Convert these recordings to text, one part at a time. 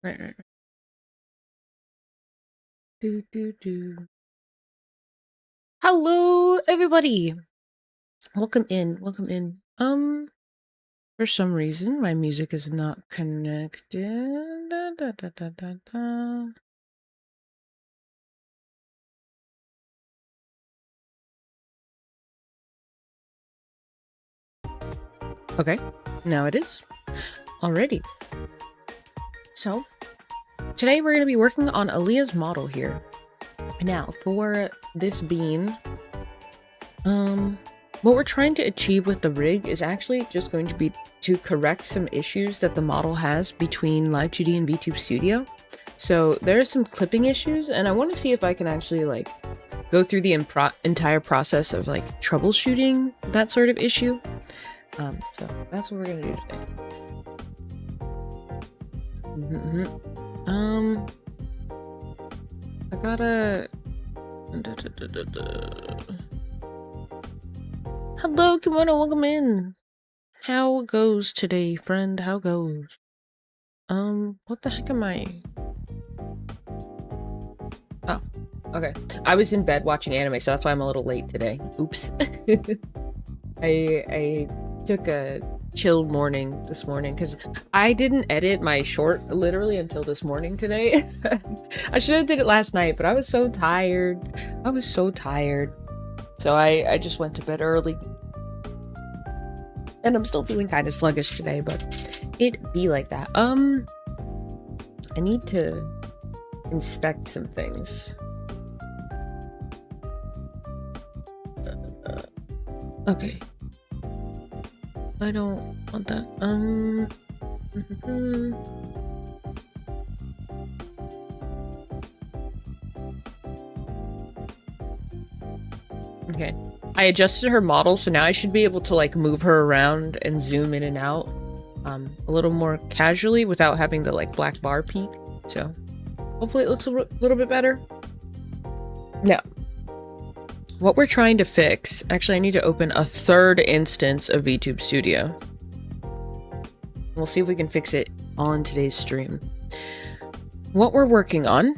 Right. Do. Hello, everybody. Welcome in. For some reason, my music is not connected. Da. Okay, now it is. Alrighty. So, today we're going to be working on Alia's model here. Now, for this bean, what we're trying to achieve with the rig is actually just going to be to correct some issues that the model has between Live2D and VTube Studio. So there are some clipping issues, and I want to see if I can actually like go through the entire process of like troubleshooting that sort of issue. So that's what we're gonna do today. I gotta. Hello, Kimono, welcome in. How goes today, friend? How goes? What the heck am I? Oh, okay. I was in bed watching anime, so that's why I'm a little late today. Oops. I took a chilled morning this morning because I didn't edit my short literally until this morning today. I should have did it last night, but I was so tired. So I just went to bed early. And I'm still feeling kind of sluggish today, but it be like that. I need to inspect some things. Okay. I don't want that. Okay. I adjusted her model, so now I should be able to like move her around and zoom in and out a little more casually without having the like black bar peak. So hopefully it looks a little bit better. Now, what we're trying to fix, actually I need to open a third instance of VTube Studio. We'll see if we can fix it on today's stream. What we're working on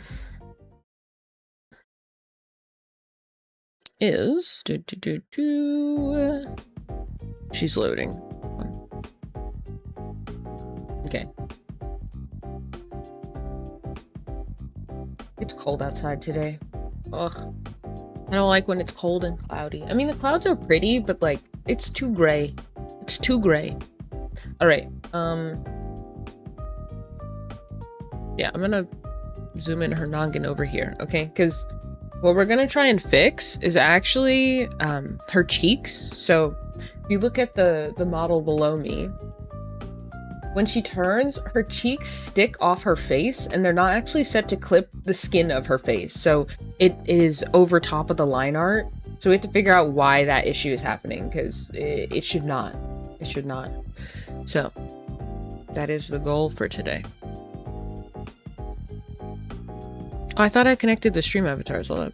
is she's loading. Okay. It's cold outside today. Ugh. I don't like when it's cold and cloudy. I mean, the clouds are pretty, but like it's too gray. It's too gray. All right. Yeah, I'm gonna zoom in her noggin over here, okay? Because what we're gonna try and fix is actually her cheeks. So if you look at the model below me, when she turns, her cheeks stick off her face and they're not actually set to clip the skin of her face. So it is over top of the line art. So we have to figure out why that issue is happening because it should not. It should not. So that is the goal for today. Oh, I thought I connected the stream avatars. Hold up.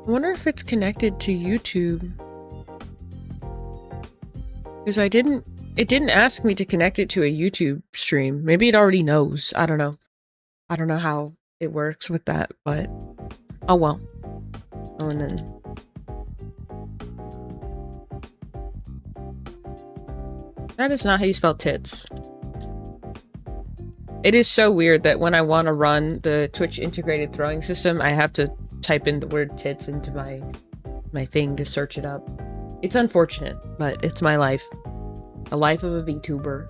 I wonder if it's connected to YouTube. Because it didn't ask me to connect it to a YouTube stream. Maybe it already knows. I don't know. I don't know how it works with that, but oh well. Oh, and then that is not how you spell tits. It is so weird that when I want to run the Twitch integrated throwing system, I have to type in the word tits into my thing to search it up. It's unfortunate, but it's my life. The life of a VTuber.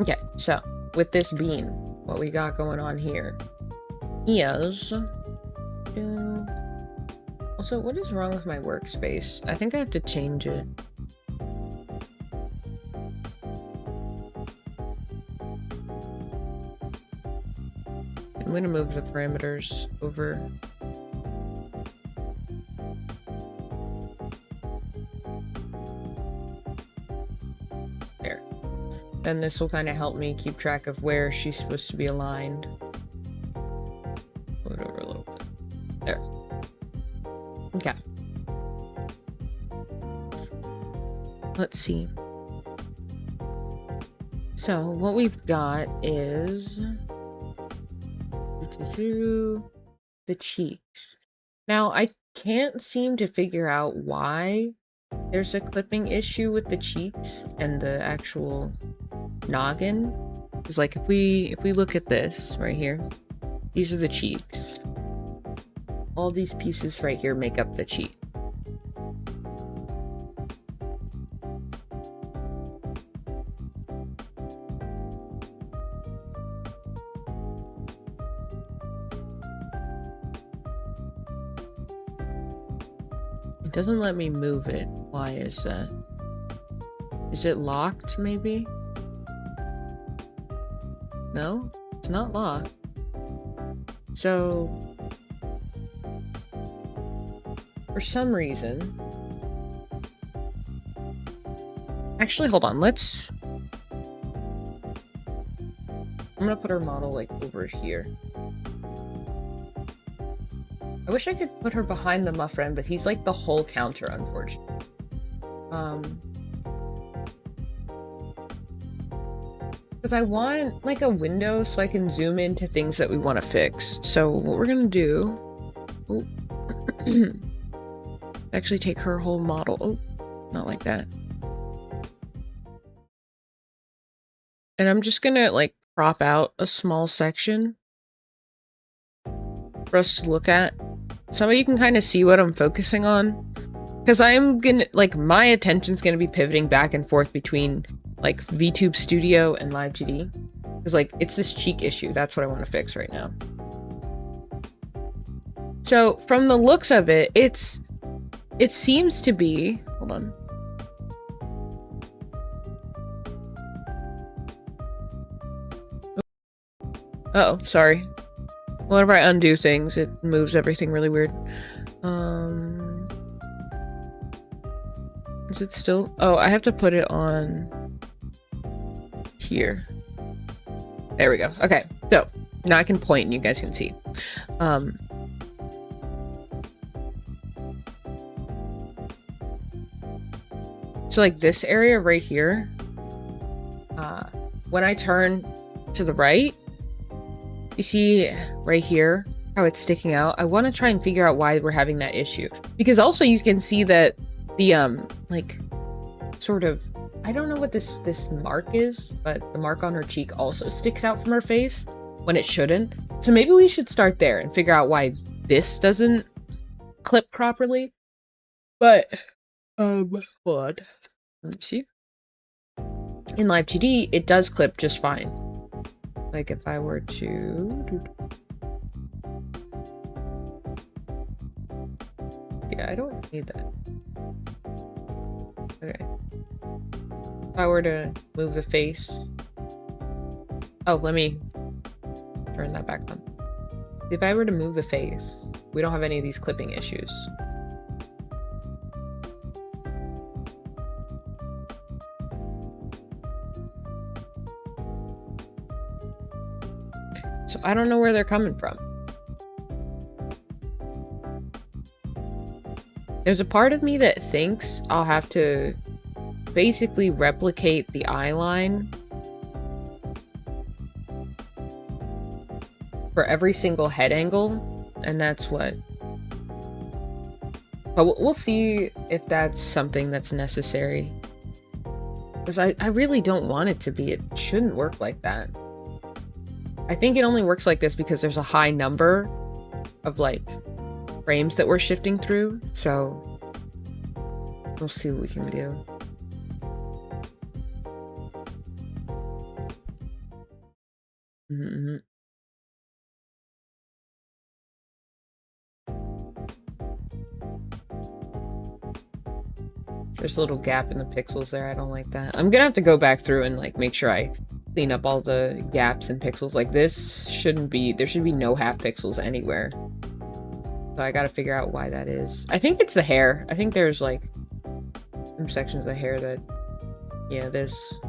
Okay, so with this bean, what we got going on here is also, what is wrong with my workspace? I think I have to change it. I'm gonna move the parameters over. There. then this will kind of help me keep track of where she's supposed to be aligned. Move it over a little bit. There. Okay. Let's see. So what we've got is the cheeks. Now I can't seem to figure out why there's a clipping issue with the cheeks and the actual noggin. It's like if we look at this right here, these are the cheeks. All these pieces right here make up the cheek. It doesn't let me move it. Why is that? Is it locked, maybe? No, it's not locked. So, for some reason... Actually, hold on, let's... I'm gonna put our model, like, over here. I wish I could put her behind the muffin, but he's like the whole counter, unfortunately. Because I want like a window so I can zoom into things that we want to fix. So what we're gonna do, actually take her whole model. Oh, not like that. And I'm just gonna like crop out a small section for us to look at. So you can kind of see what I'm focusing on. Because I'm gonna, like, my attention's gonna be pivoting back and forth between, like, VTube Studio and Live2D. Because, like, it's this cheek issue. That's what I want to fix right now. So, from the looks of it, it seems to be... Hold on. Uh-oh, sorry. Whenever I undo things, it moves everything really weird. Is it still? Oh, I have to put it on here. There we go. Okay, so now I can point and you guys can see. So like this area right here, when I turn to the right, you see right here how it's sticking out. I want to try and figure out why we're having that issue. Because also you can see that the, like, sort of, I don't know what this mark is, but the mark on her cheek also sticks out from her face when it shouldn't. So maybe we should start there and figure out why this doesn't clip properly. But, hold on. Let me see. In Live2D, it does clip just fine. Like if I were to... Yeah, I don't need that. Okay. If I were to move the face... Oh, let me turn that back on. If I were to move the face, we don't have any of these clipping issues. So I don't know where they're coming from. There's a part of me that thinks I'll have to basically replicate the eye line for every single head angle, and that's what... But we'll see if that's something that's necessary. Because I really don't want it to be. It shouldn't work like that. I think it only works like this because there's a high number of, like, frames that we're shifting through, so we'll see what we can do. Mm-hmm. There's a little gap in the pixels there. I don't like that. I'm gonna have to go back through and, like, make sure I clean up all the gaps and pixels. Like, this shouldn't be... There should be no half pixels anywhere. So I gotta figure out why that is. I think it's the hair. I think there's, like, some sections of the hair that... Yeah, this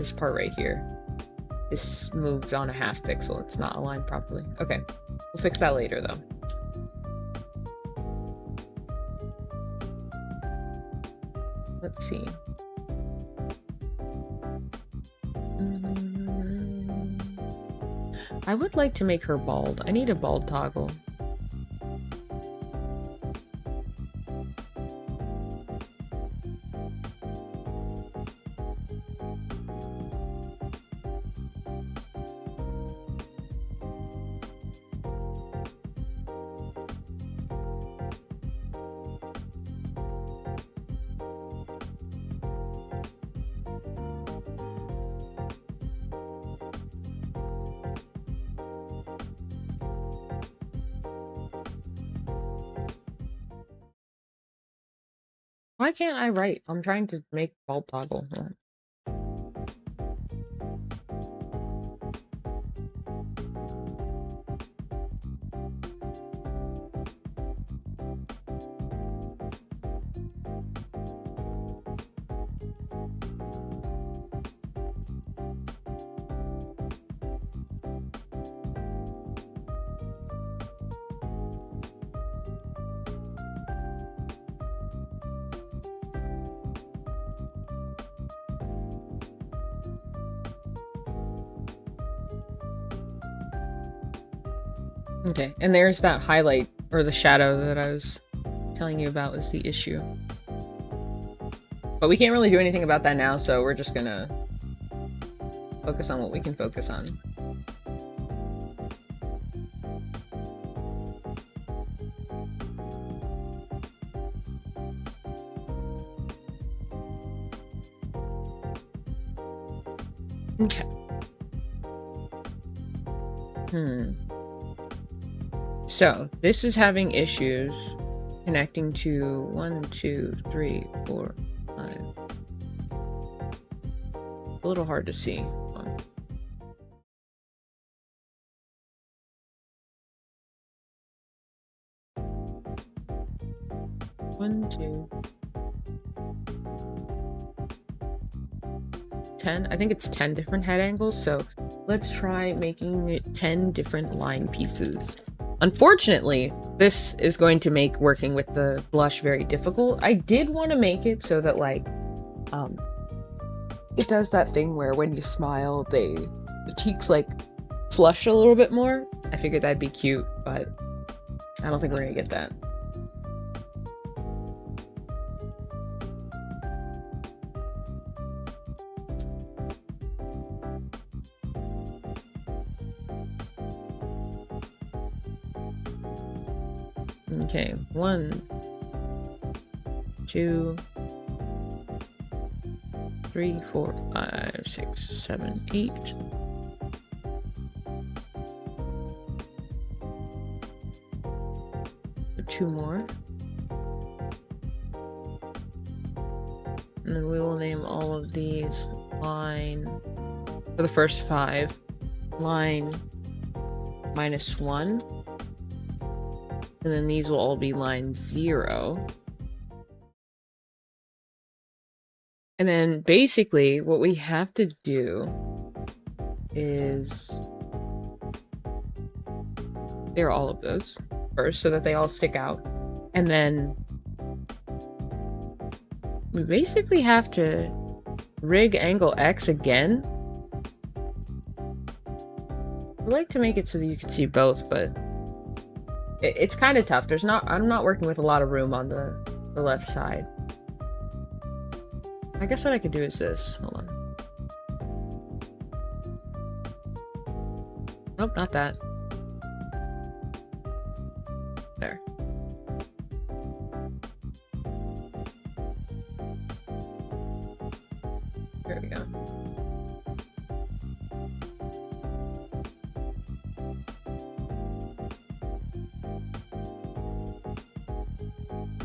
this part right here is moved on a half pixel. It's not aligned properly. Okay, we'll fix that later though. Let's see. I would like to make her bald. I need a bald toggle. Why can't I write? I'm trying to make bald toggle. Okay, and there's that highlight, or the shadow that I was telling you about is the issue. But we can't really do anything about that now, so we're just gonna focus on what we can focus on. Okay. So, this is having issues connecting to 1, 2, 3, 4, 5. A little hard to see. 1, 2, 10. I think it's 10 different head angles, so let's try making it 10 different line pieces. Unfortunately, this is going to make working with the blush very difficult. I did want to make it so that, like, it does that thing where when you smile, the cheeks, like, flush a little bit more. I figured that'd be cute, but I don't think we're gonna get that. Okay, 1, 2, 3, 4, 5, 6, 7, 8. Two more. And then we will name all of these line, for the first 5, line -1. And then these will all be line 0. And then basically what we have to do is clear all of those first so that they all stick out. And then we basically have to rig angle X again. I like to make it so that you can see both, but it's kind of tough. I'm not working with a lot of room on the left side. I guess what I could do is this. Hold on. Nope, not that. There. There we go.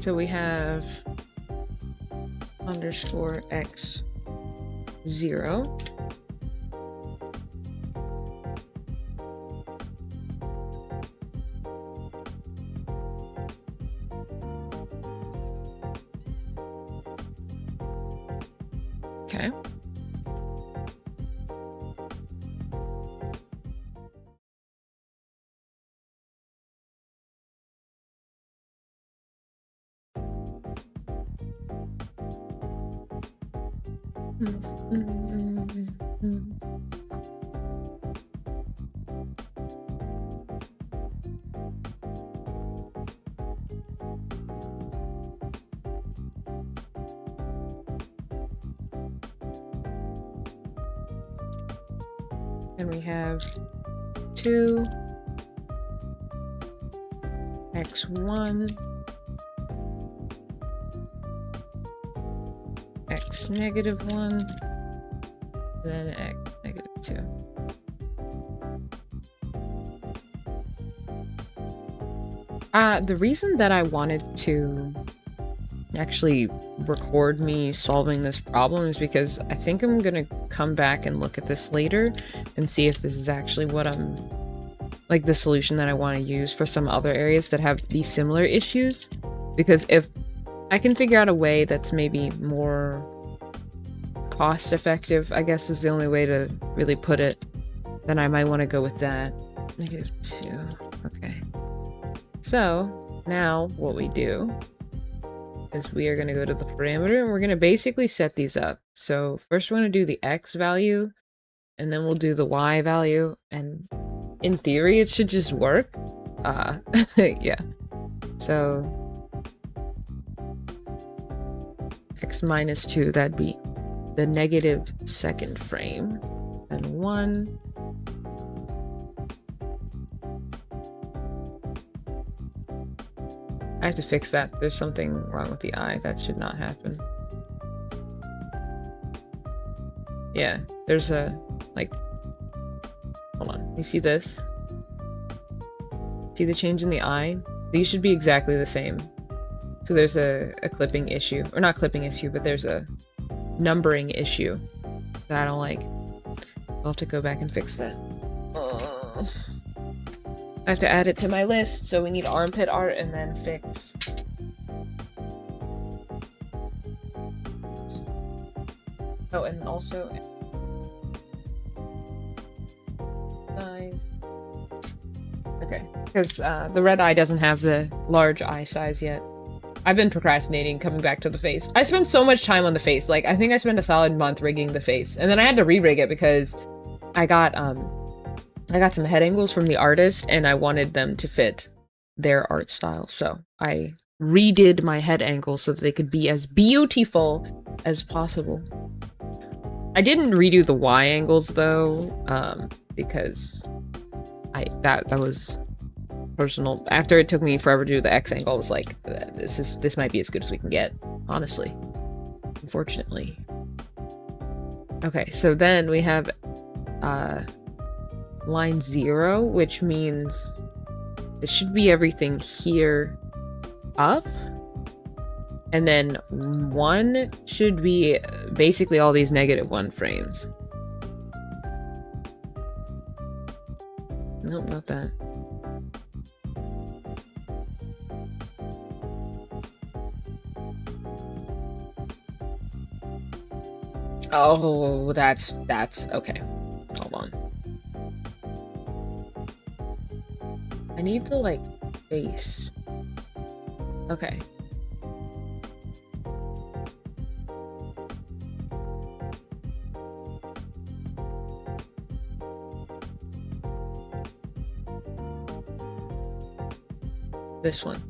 So we have underscore X 0. Okay. And we have 2 x1 x -1 then x -2. The reason that I wanted to actually record me solving this problem is because I think I'm gonna come back and look at this later and see if this is actually what I'm like the solution that I want to use for some other areas that have these similar issues. Because if I can figure out a way that's maybe more cost effective, I guess is the only way to really put it, then I might want to go with that. -2. Okay. So now what we do is we are going to go to the parameter and we're going to basically set these up. So first we're going to do the x value and then we'll do the y value, and in theory it should just work. Yeah. So x -2, that'd be the -2nd frame, and 1. I have to fix that. There's something wrong with the eye. That should not happen. Yeah, there's a, like, hold on. You see this? See the change in the eye? These should be exactly the same. So there's a clipping issue. Or not clipping issue, but there's a numbering issue that I don't like. I'll have to go back and fix that. I have to add it to my list, so we need armpit art and then fix. Oh, and also size. Okay, because the red eye doesn't have the large eye size yet. I've been procrastinating coming back to the face. I spent so much time on the face. Like, I think I spent a solid month rigging the face, and then I had to re-rig it because I got some head angles from the artist and I wanted them to fit their art style. So I redid my head angles so that they could be as beautiful as possible. I didn't redo the Y angles though, because that was personal. After it took me forever to do the X angle, I was like, this might be as good as we can get, honestly. Unfortunately. Okay, so then we have line 0, which means it should be everything here up, and then 1 should be basically all these -1 frames. Nope, not that. Oh, that's okay. Hold on. I need the, like, base. Okay. This one.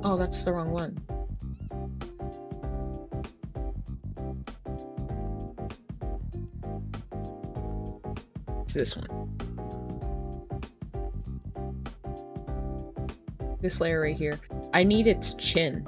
Oh, that's the wrong one. It's this one. This layer right here. I need its chin.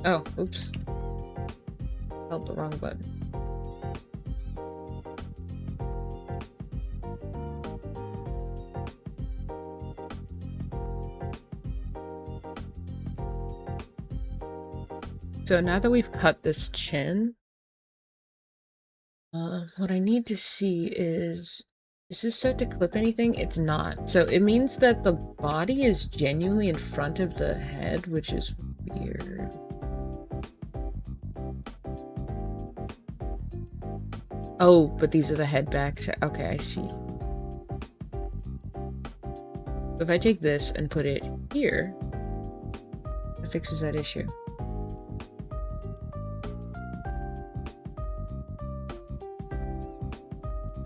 Oh, oops. Held the wrong button. So now that we've cut this chin, what I need to see is this set to clip anything? It's not. So it means that the body is genuinely in front of the head, which is weird. Oh, but these are the head backs. Okay, I see. If I take this and put it here, it fixes that issue.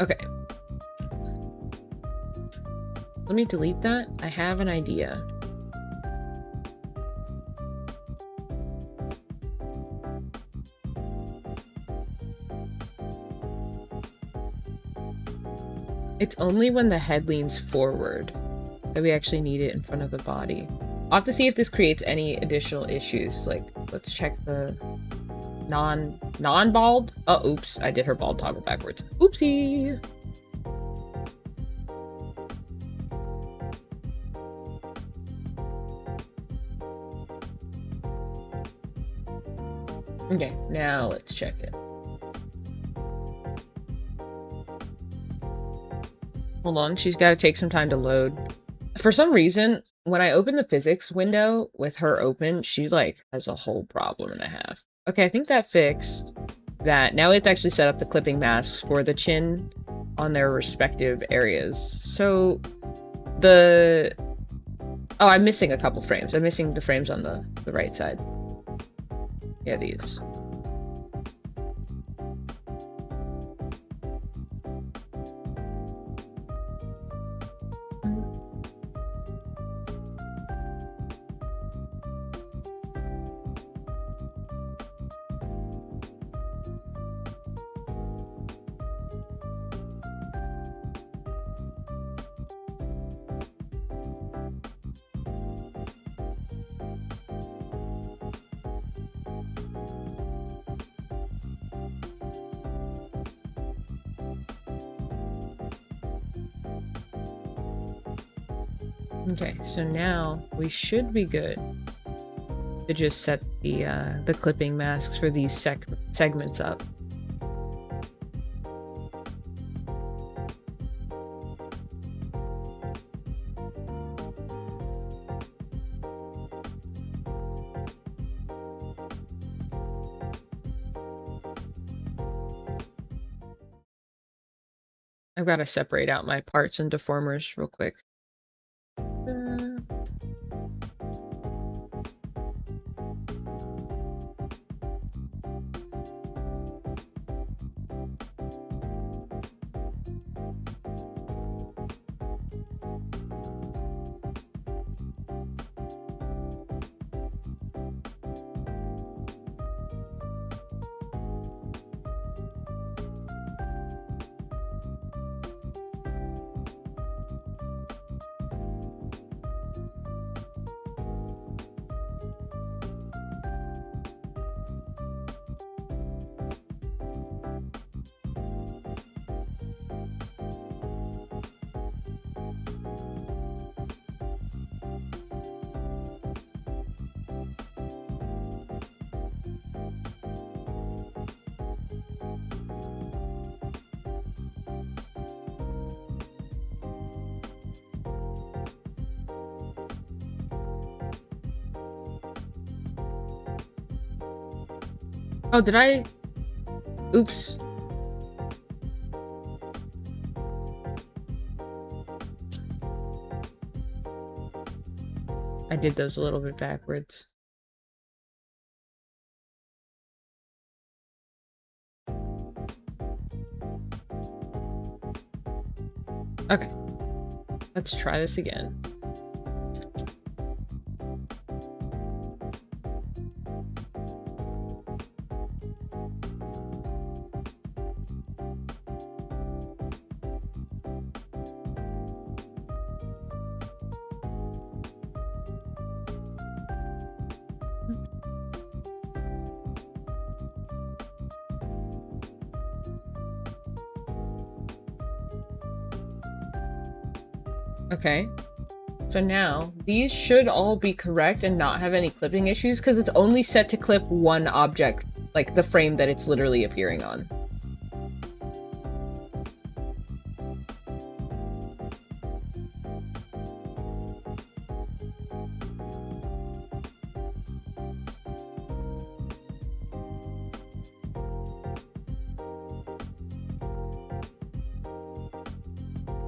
Okay. Let me delete that. I have an idea. It's only when the head leans forward that we actually need it in front of the body. I'll have to see if this creates any additional issues. Like, let's check the non-bald. Oh, oops. I did her bald toggle backwards. Oopsie. Okay, now let's check it. Hold on, she's got to take some time to load. For some reason, when I open the physics window with her open, she like has a whole problem and a half. Okay, I think that fixed that. Now we have to actually set up the clipping masks for the chin on their respective areas. So the... Oh, I'm missing a couple frames. I'm missing the frames on the right side. Yeah, these. Okay, so now we should be good to just set the clipping masks for these segments up. I've got to separate out my parts and deformers real quick. Oh, did I? Oops. I did those a little bit backwards. Okay. Let's try this again. Okay. So now, these should all be correct and not have any clipping issues because it's only set to clip one object, like the frame that it's literally appearing on.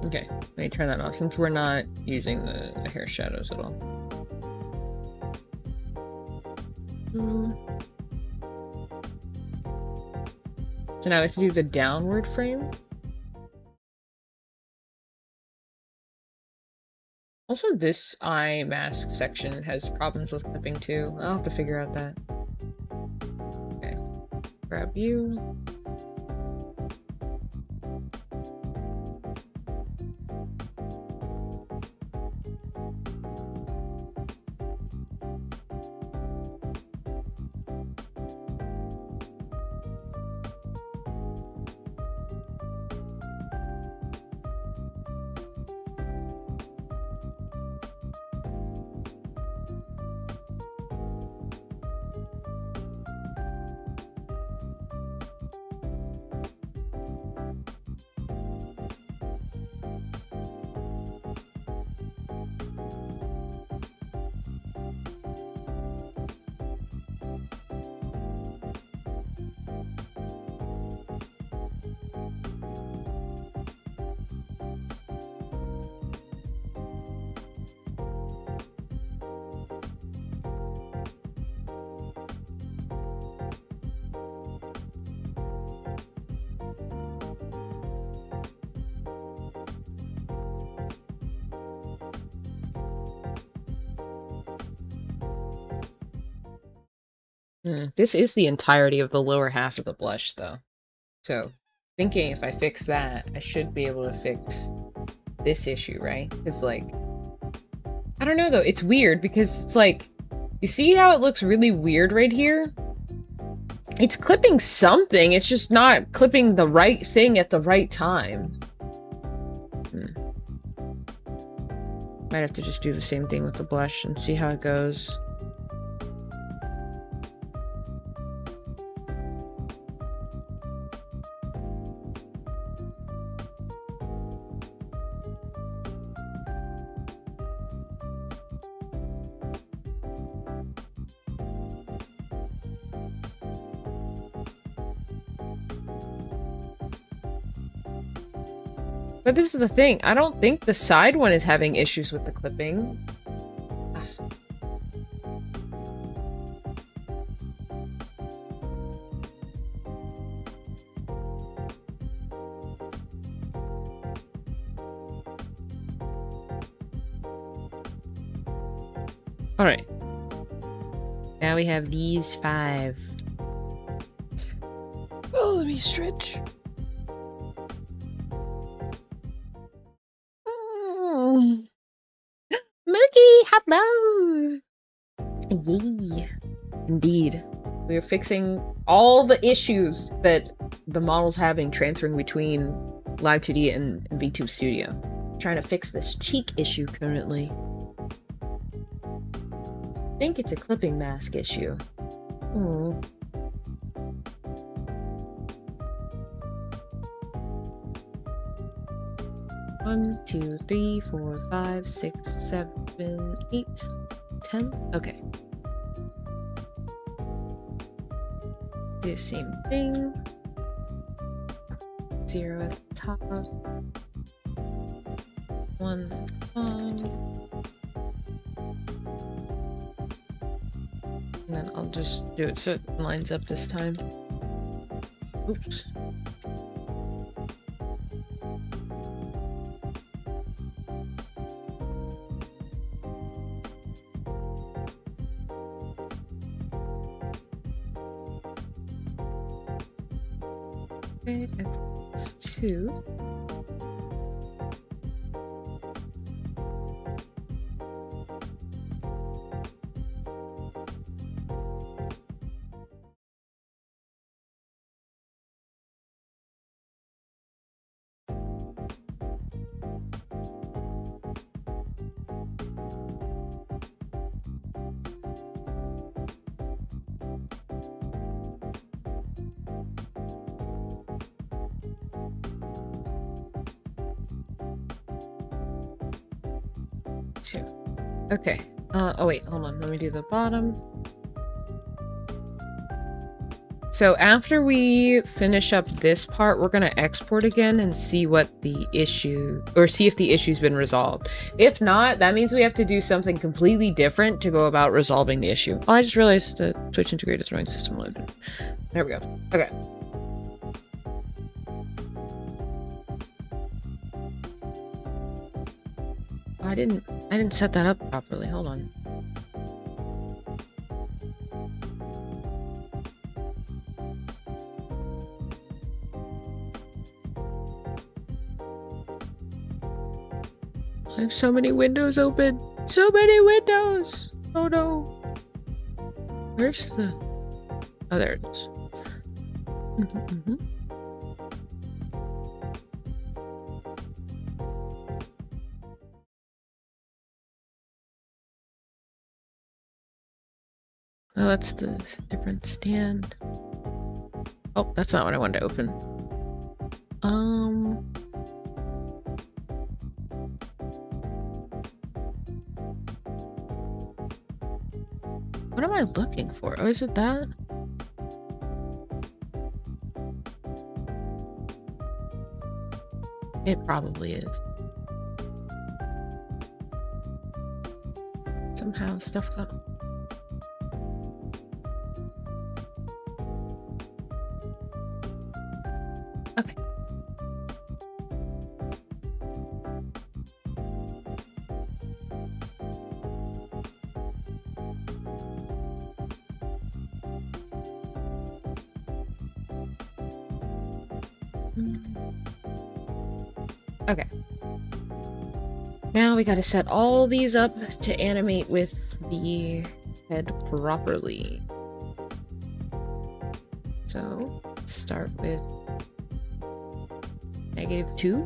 Okay, let me turn that off since we're not using the hair shadows at all. So now we have to do the downward frame. Also, this eye mask section has problems with clipping too. I'll have to figure out that. Okay, grab you. This is the entirety of the lower half of the blush, though. So, thinking if I fix that, I should be able to fix this issue, right? Because, like, I don't know, though. It's weird because it's like, you see how it looks really weird right here? It's clipping something, it's just not clipping the right thing at the right time. Might have to just do the same thing with the blush and see how it goes. But this is the thing, I don't think the side one is having issues with the clipping. Alright. Now we have these 5. Oh, let me stretch. Moogie, hello! Yay. Indeed. We are fixing all the issues that the model's having transferring between Live2D and VTube Studio. I'm trying to fix this cheek issue currently. I think it's a clipping mask issue. Hmm. One, 2, 3, 4, 5, 6, 7, 8, 10. Okay. Do the same thing. 0 at the top. 1 at the bottom. And then I'll just do it so it lines up this time. Oops. Okay, X2. too. Okay. Oh wait, hold on. Let me do the bottom. So after we finish up this part, we're gonna export again and see what the issue, or see if the issue's been resolved. If not, that means we have to do something completely different to go about resolving the issue. Oh, I just realized the Twitch integrated throwing system loaded. There we go. Okay. I didn't set that up properly. Hold on. I have so many windows open. So many windows. Oh no. Where's the... Oh, there it is. Oh, that's the different stand. Oh, that's not what I wanted to open. What am I looking for? Oh, is it that? It probably is. Somehow stuff got... Okay. Okay. Now we gotta set all these up to animate with the head properly. So, let's start with -2.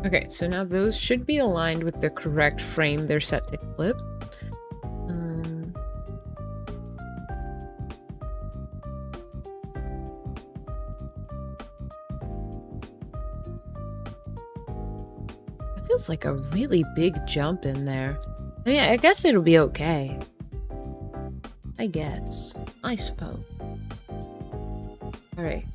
Okay, so now those should be aligned with the correct frame they're set to clip. It feels like a really big jump in there. I mean, I guess it'll be okay. I guess. I suppose. Alright.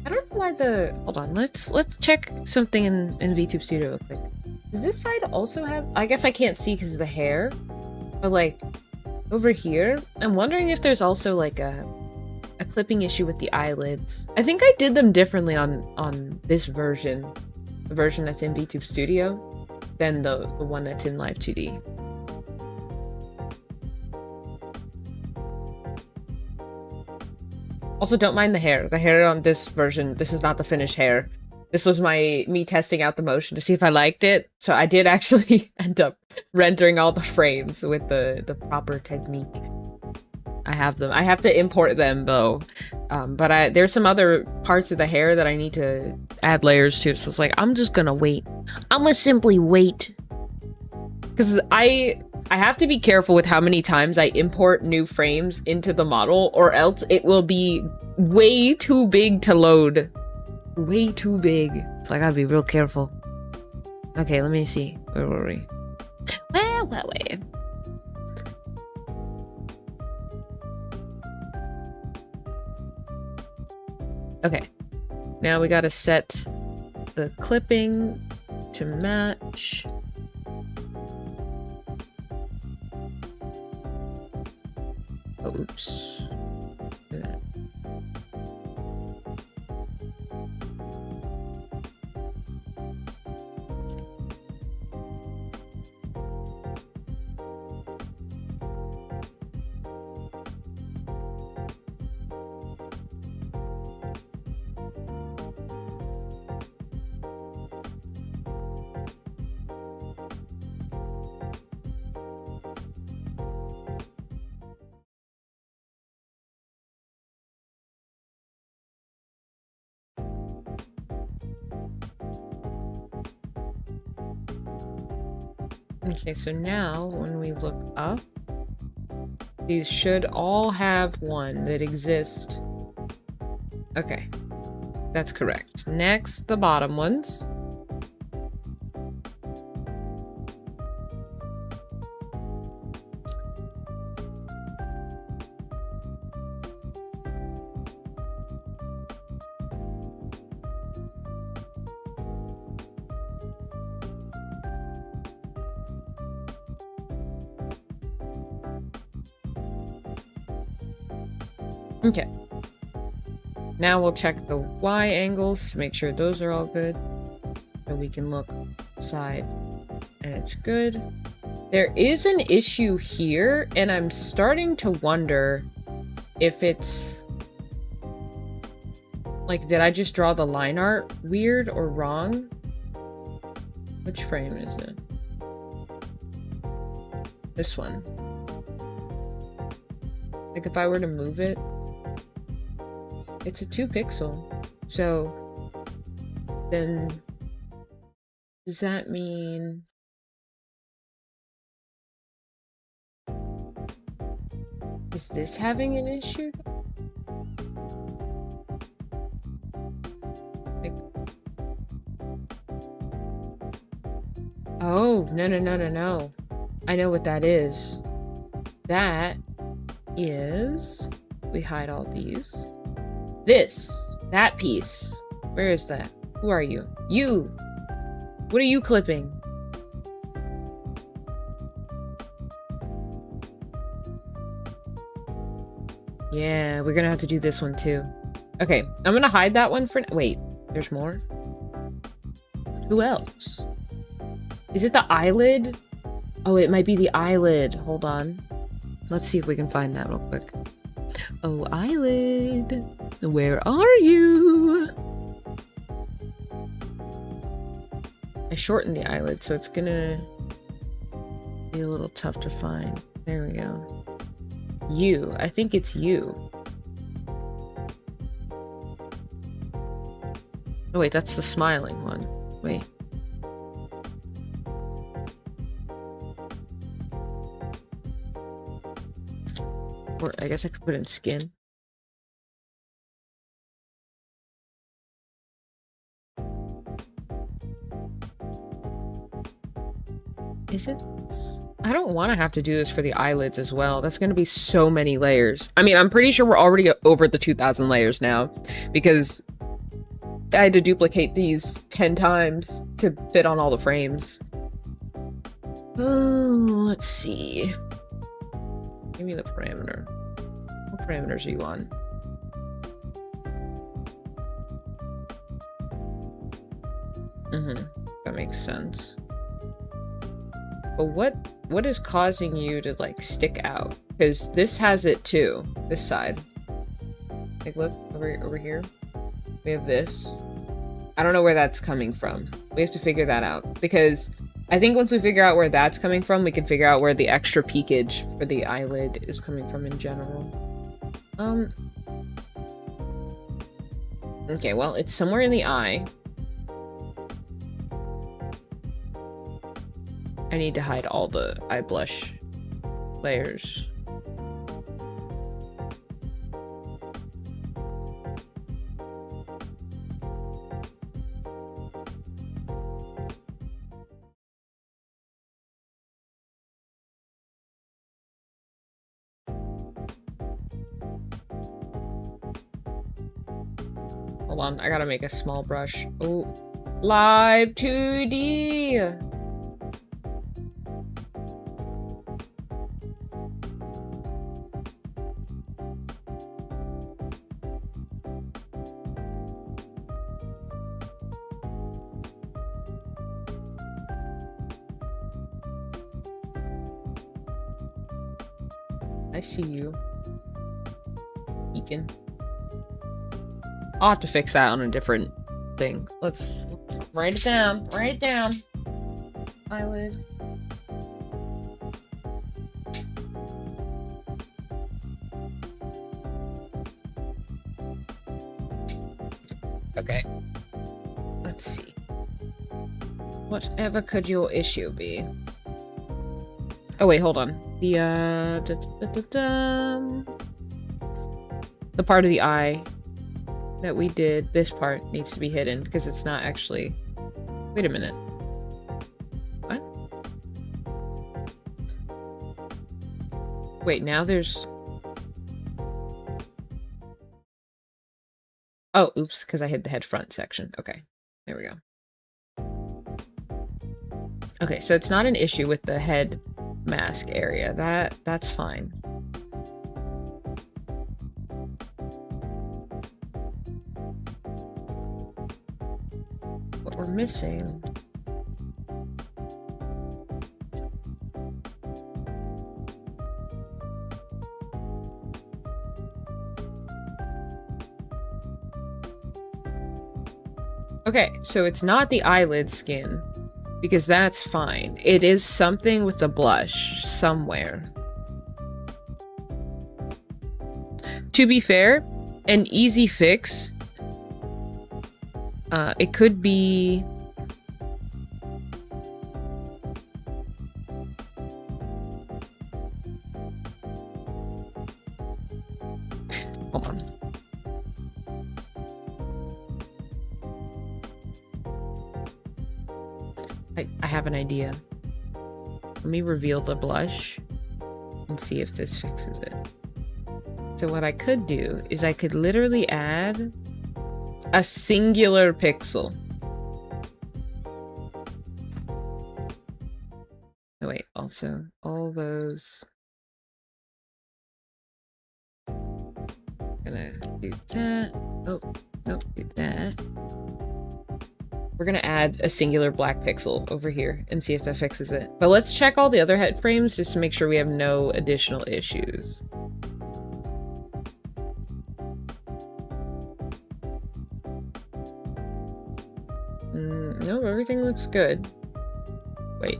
I don't know why the... Hold on, let's check something in VTube Studio real quick. Does this side also have... I guess I can't see because of the hair. But like, over here, I'm wondering if there's also like a clipping issue with the eyelids. I think I did them differently on this version. The version that's in VTube Studio than the one that's in Live2D. Also, don't mind the hair. The hair on this version, this is not the finished hair. This was me testing out the motion to see if I liked it. So I did actually end up rendering all the frames with the proper technique. I have them. I have to import them though. But there's some other parts of the hair that I need to add layers to. So it's like, I'm just gonna wait. I'm gonna simply wait. Because I have to be careful with how many times I import new frames into the model, or else it will be way too big to load. Way too big. So I gotta be real careful. Okay, let me see. Where were we? Well, wait. Okay. Now we gotta set the clipping to match. Oops. Do that. Okay, so now when we look up, these should all have one that exists. Okay, that's correct. Next, the bottom ones. Okay. Now we'll check the Y angles to make sure those are all good. So we can look side and it's good. There is an issue here, and I'm starting to wonder if it's... like, did I just draw the line art weird or wrong? Which frame is it? This one. Like, if I were to move it, it's a 2 pixel. So then does that mean is this having an issue? Like, oh, no. I know what that is. That is, we hide all these. That piece. Where is that? Who are you? You! What are you clipping? Yeah, we're gonna have to do this one too. Okay, I'm gonna hide that one for now. Wait, there's more? Who else? Is it the eyelid? Oh, it might be the eyelid. Hold on. Let's see if we can find that real quick. Oh, eyelid. Where are you? I shortened the eyelid, so it's gonna be a little tough to find. There we go. You. I think it's you. Oh wait, that's the smiling one. Wait. Or I guess I could put in skin. Is it? I don't want to have to do this for the eyelids as well. That's going to be so many layers. I mean, I'm pretty sure we're already over the 2,000 layers now because I had to duplicate these 10 times to fit on all the frames. Let's see. Give me the parameter. What parameters are you on? That makes sense. But what is causing you to like stick out? Because this has it too. This side. Like look over here. We have this. I don't know where that's coming from. We have to figure that out because I think once we figure out where that's coming from, we can figure out where the extra peakage for the eyelid is coming from in general. Okay, well, it's somewhere in the eye. I need to hide all the eye blush layers. Hold on, I gotta make a small brush. Oh, Live2D! I see you. Takin. I'll have to fix that on a different thing. Let's write it down. Write it down. Eyelid. Okay. Let's see. Whatever could your issue be? Oh wait, hold on. The part of the eye that we did, this part needs to be hidden because it's not actually... Wait a minute. What? Wait, now there's... Oh, oops, because I hid the head front section. Okay, there we go. Okay, so it's not an issue with the head mask area. That's fine. What we're missing... Okay, so it's not the eyelid skin, because that's fine. It is something with the blush somewhere. To be fair, an easy fix, it could be... Hold on. I have an idea. Let me reveal the blush and see if this fixes it. So what I could do is I could literally add a singular pixel. Oh wait, also all those. Gonna do that. Oh, nope, do that. We're gonna add a singular black pixel over here and see if that fixes it. But let's check all the other head frames just to make sure we have no additional issues. No, everything looks good. Wait.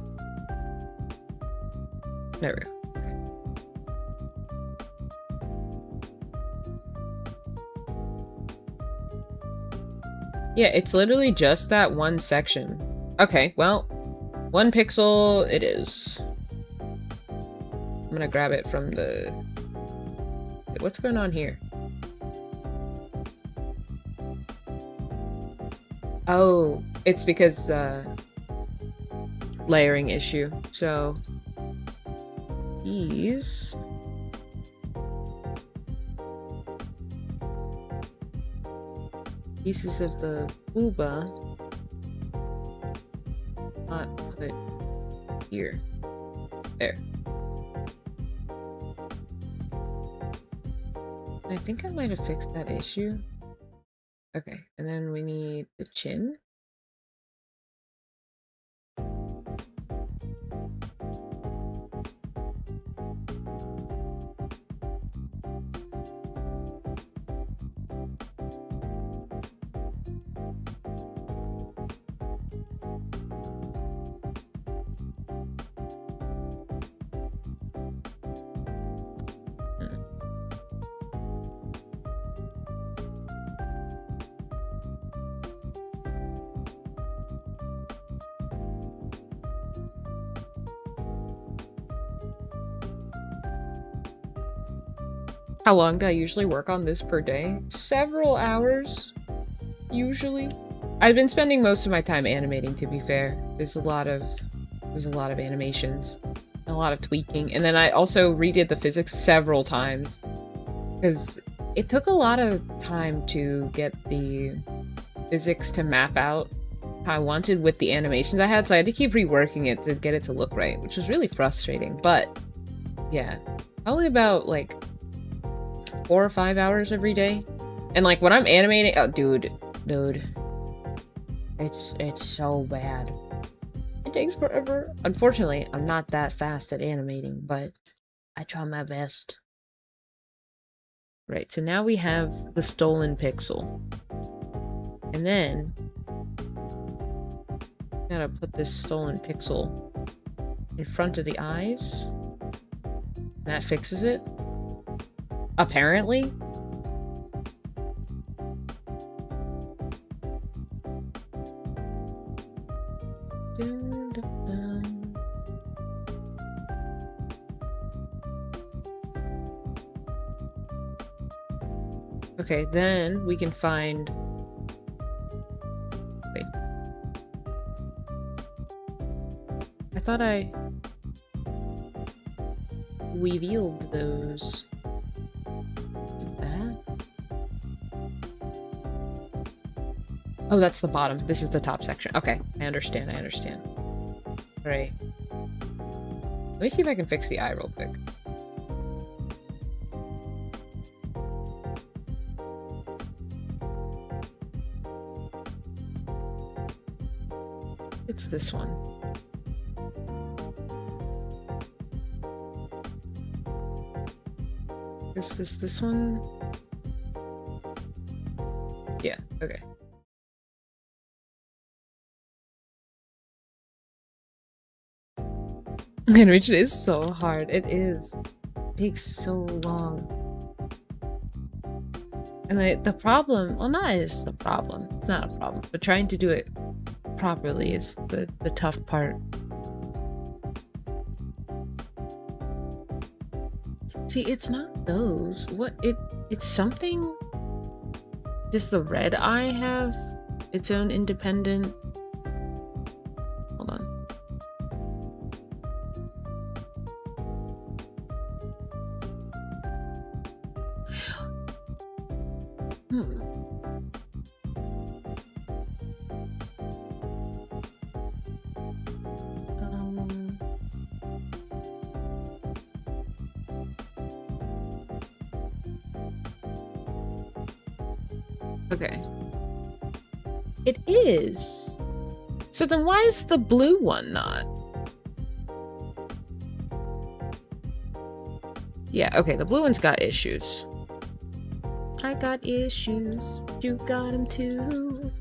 There we go. Yeah, it's literally just that one section. Okay, well, 1 pixel it is. I'm gonna grab it from the... What's going on here? Oh, it's because, layering issue. So, these... pieces of the booba not put here. There. I think I might have fixed that issue. Okay, and then we need the chin. How long do I usually work on this per day? Several hours, usually. I've been spending most of my time animating, to be fair. There's a lot of animations, a lot of tweaking, and then I also redid the physics several times because it took a lot of time to get the physics to map out how I wanted with the animations I had, so I had to keep reworking it to get it to look right, which was really frustrating. But yeah, probably about like 4 or 5 hours every day. And like when I'm animating, oh dude, it's so bad. It takes forever. Unfortunately, I'm not that fast at animating, but I try my best. Right, so now we have the stolen pixel. And then gotta put this stolen pixel in front of the eyes. That fixes it. Apparently. Okay, then we can find... Wait. I thought I revealed those. Is it that? Oh, that's the bottom. This is the top section. Okay, I understand, I understand. Alright. Let me see if I can fix the eye real quick. It's this one. Is this one? Yeah, okay. Animation is so hard. It is. It takes so long. And the problem, well, not is the problem. It's not a problem, but trying to do it properly is the tough part. See, it's not those. What it's something. Does the red eye have its own independent? Hold on. Okay. It is. So then why is the blue one not? Yeah, okay, the blue one's got issues. I got issues. You got them too.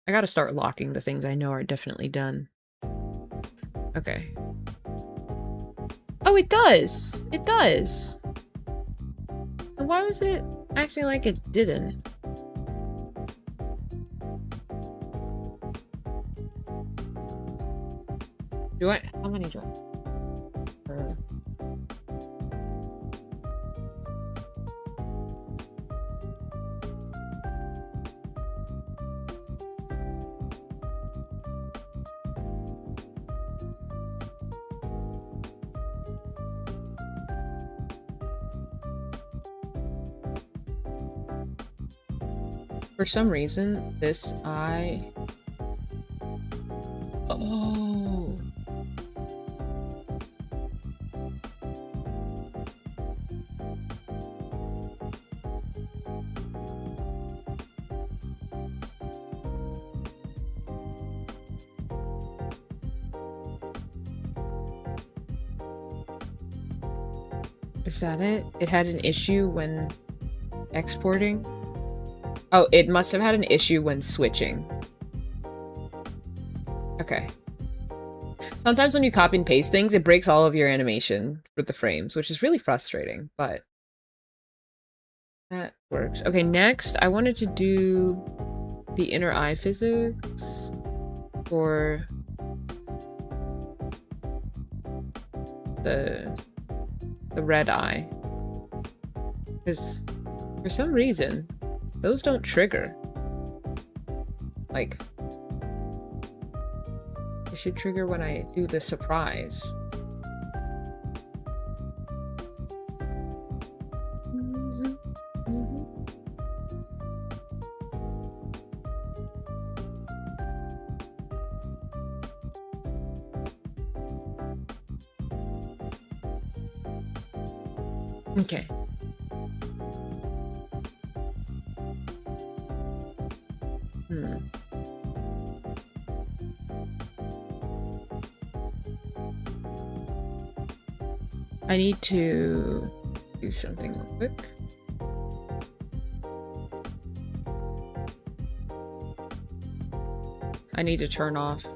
I gotta start locking the things I know are definitely done. Okay. Oh, it does! It does! Why was it acting like it didn't? Do I? How many do I? For some reason, this eye... Oh. Is that it? It had an issue when exporting? Oh, it must have had an issue when switching. Okay. Sometimes when you copy and paste things, it breaks all of your animation with the frames, which is really frustrating, but that works. Okay, next, I wanted to do the inner eye physics for the red eye. Because for some reason, those don't trigger. Like, it should trigger when I do the surprise. Okay. I need to do something real quick. I need to turn off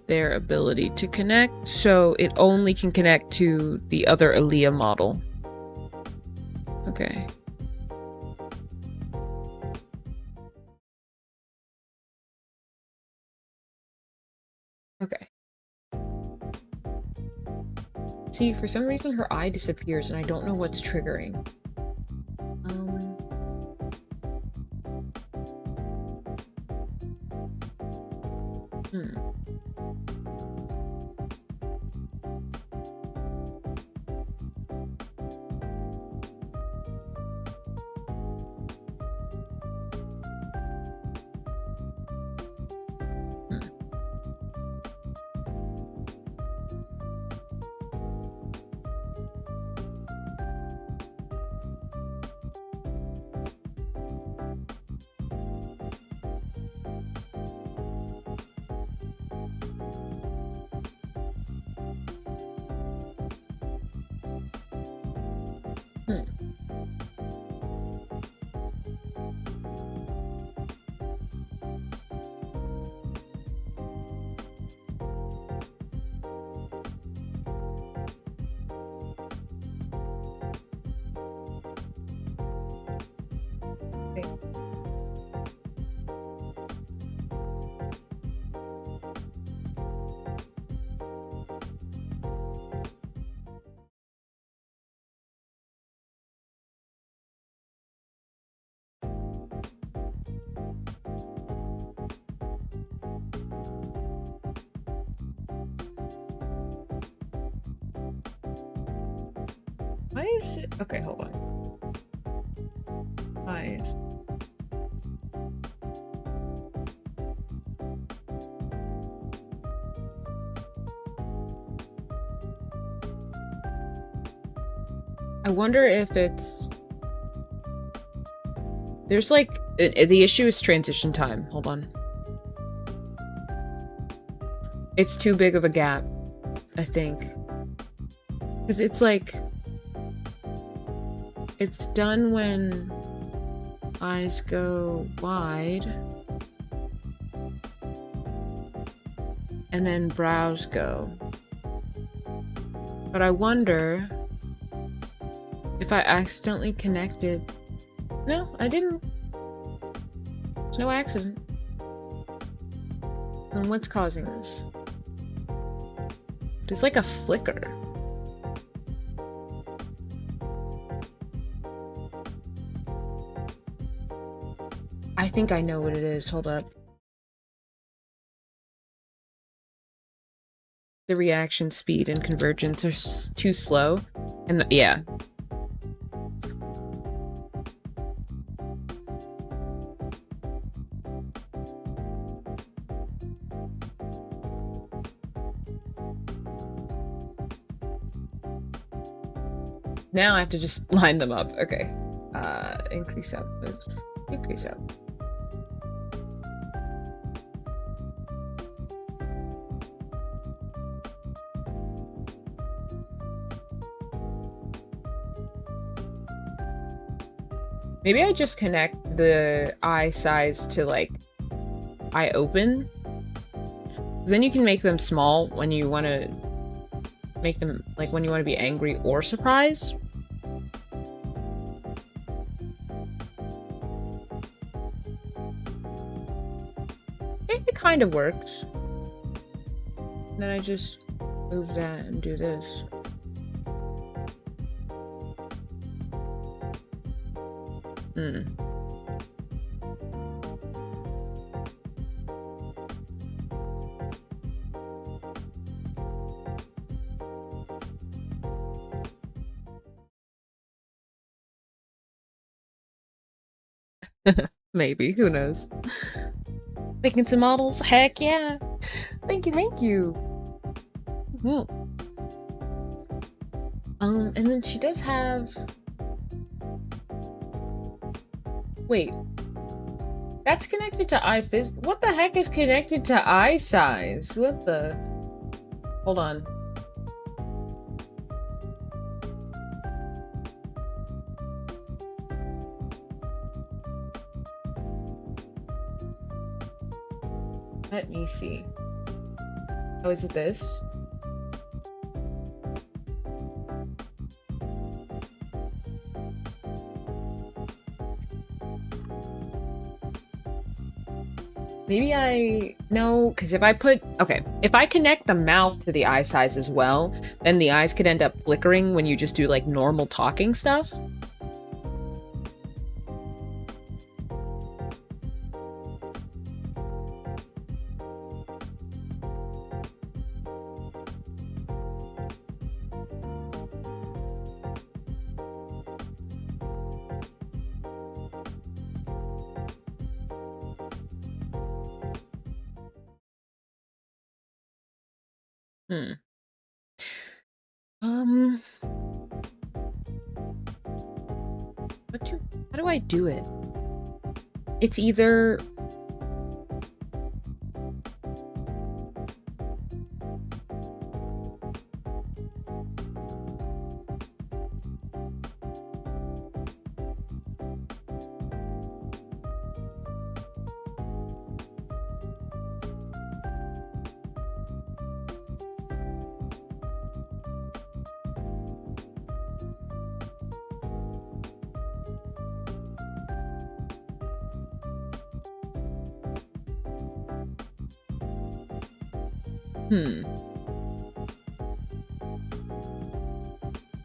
their ability to connect, so it only can connect to the other Alia model. Okay. Okay. See, for some reason her eye disappears and I don't know what's triggering. Why is it? Okay, hold on. Eyes. I wonder if it's... There's like... the issue is transition time. Hold on. It's too big of a gap, I think. Because it's like... It's done when eyes go wide. And then brows go. But I wonder... if I accidentally connected... No, I didn't. There's no accident. And what's causing this? There's like a flicker. I think I know what it is. Hold up. The reaction speed and convergence are too slow. And yeah. Now I have to just line them up. Okay. Increase output. Decrease output. Maybe I just connect the eye size to like eye open. 'Cause then you can make them small when you want to make them like when you want to be angry or surprised. It kind of works. Then I just move that and do this. Maybe, who knows? Making some models? Heck yeah! Thank you, thank you! And then she does have... Wait. That's connected to eye phys... What the heck is connected to eye size? What the... Hold on. Let me see. Oh, is it this? Maybe no, because if I connect the mouth to the eye size as well, then the eyes could end up flickering when you just do like normal talking stuff. How do I do it? It's either...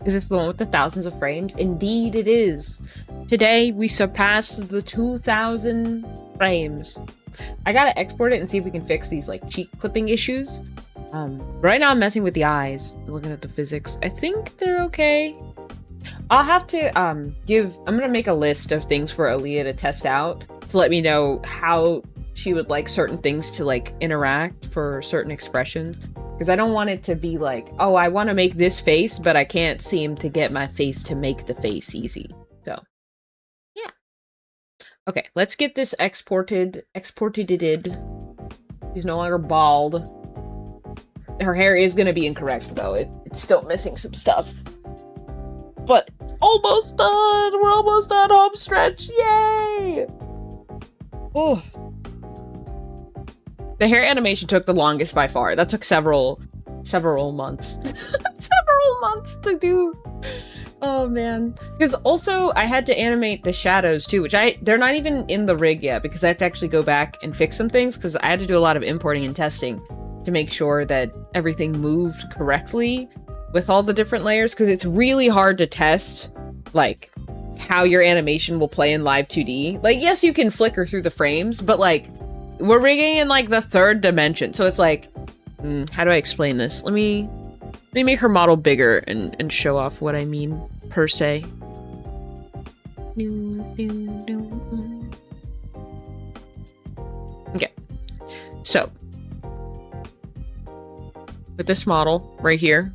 Is this the one with the thousands of frames? Indeed it is. Today we surpassed the 2,000 frames. I gotta export it and see if we can fix these like cheek clipping issues. Right now I'm messing with the eyes, looking at the physics. I think they're okay. I'll have to I'm gonna make a list of things for Aaliyah to test out to let me know how she would like certain things to like interact for certain expressions. Because I don't want it to be like, oh, I want to make this face, but I can't seem to get my face to make the face easy. So, yeah. Okay, let's get this exported. She's no longer bald. Her hair is going to be incorrect, though. It's still missing some stuff. But almost done! We're almost done home stretch! Yay! Oh. The hair animation took the longest by far. That took several months. Several months to do. Oh man. Because also I had to animate the shadows too, which they're not even in the rig yet because I have to actually go back and fix some things because I had to do a lot of importing and testing to make sure that everything moved correctly with all the different layers because it's really hard to test like how your animation will play in Live2D. Like, yes, you can flicker through the frames, but like we're rigging in like the 3rd dimension. So it's like, how do I explain this? Let me make her model bigger and show off what I mean per se. Okay. So with this model right here,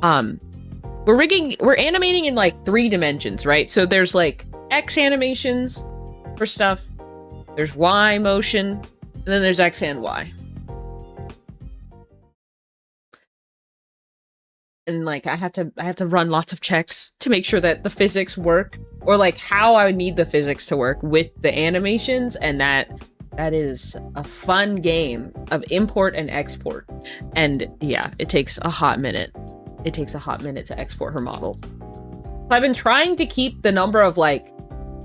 we're animating in like 3 dimensions, right? So there's like X animations for stuff. There's Y motion, and then there's X and Y. And like I have to run lots of checks to make sure that the physics work, or like how I would need the physics to work with the animations, and that is a fun game of import and export. And yeah, it takes a hot minute. It takes a hot minute to export her model. So I've been trying to keep the number of like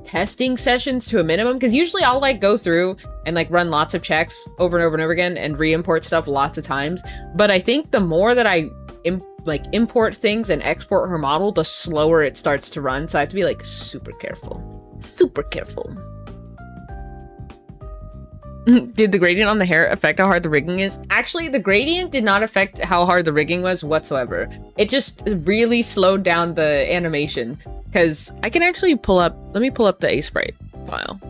testing sessions to a minimum, because usually I'll like go through and like run lots of checks over and over and over again and re-import stuff lots of times. But I think the more that I import things and export her model, the slower it starts to run. So I have to be like super careful. Super careful. Did the gradient on the hair affect how hard the rigging is? Actually, the gradient did not affect how hard the rigging was whatsoever. It just really slowed down the animation. Because I can actually let me pull up the A-Sprite file.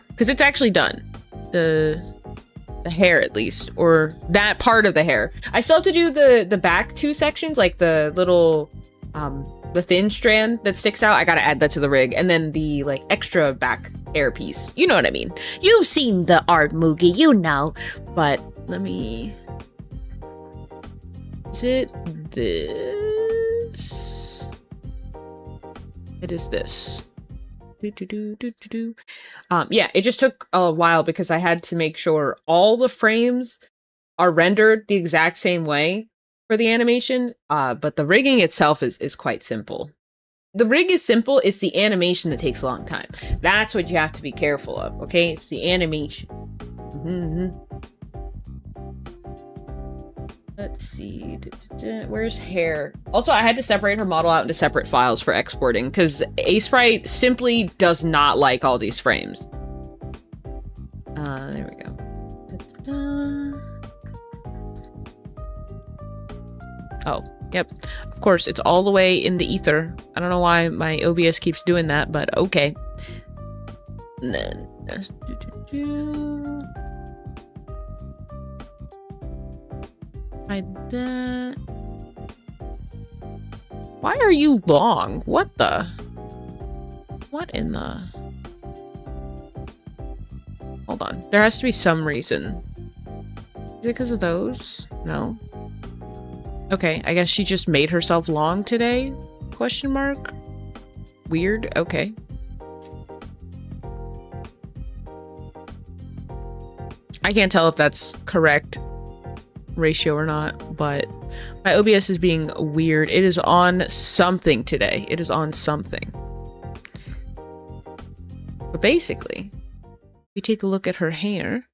Because it's actually done. The hair, at least. Or that part of the hair. I still have to do the back 2 sections, like the little, the thin strand that sticks out. I gotta add that to the rig. And then the, like, extra back hair piece. You know what I mean. You've seen the art, Mugi, you know. But, let me... Is it this? It is this. Yeah, it just took a while because I had to make sure all the frames are rendered the exact same way for the animation, but the rigging itself is quite simple. The rig is simple, it's the animation that takes a long time. That's what you have to be careful of, okay? It's the animation. Let's see. Where's hair? Also, I had to separate her model out into separate files for exporting because Sprite simply does not like all these frames. There we go. Oh, yep. Of course, it's all the way in the ether. I don't know why my OBS keeps doing that, but okay. And then... hide that. Why are you long? What the? What in the... Hold on. There has to be some reason. Is it because of those? No. Okay, I guess she just made herself long today? Question mark? Weird. Okay. I can't tell if that's correct ratio or not, but my OBS is being weird. It is on something today. It is on something. But basically, if we take a look at her hair.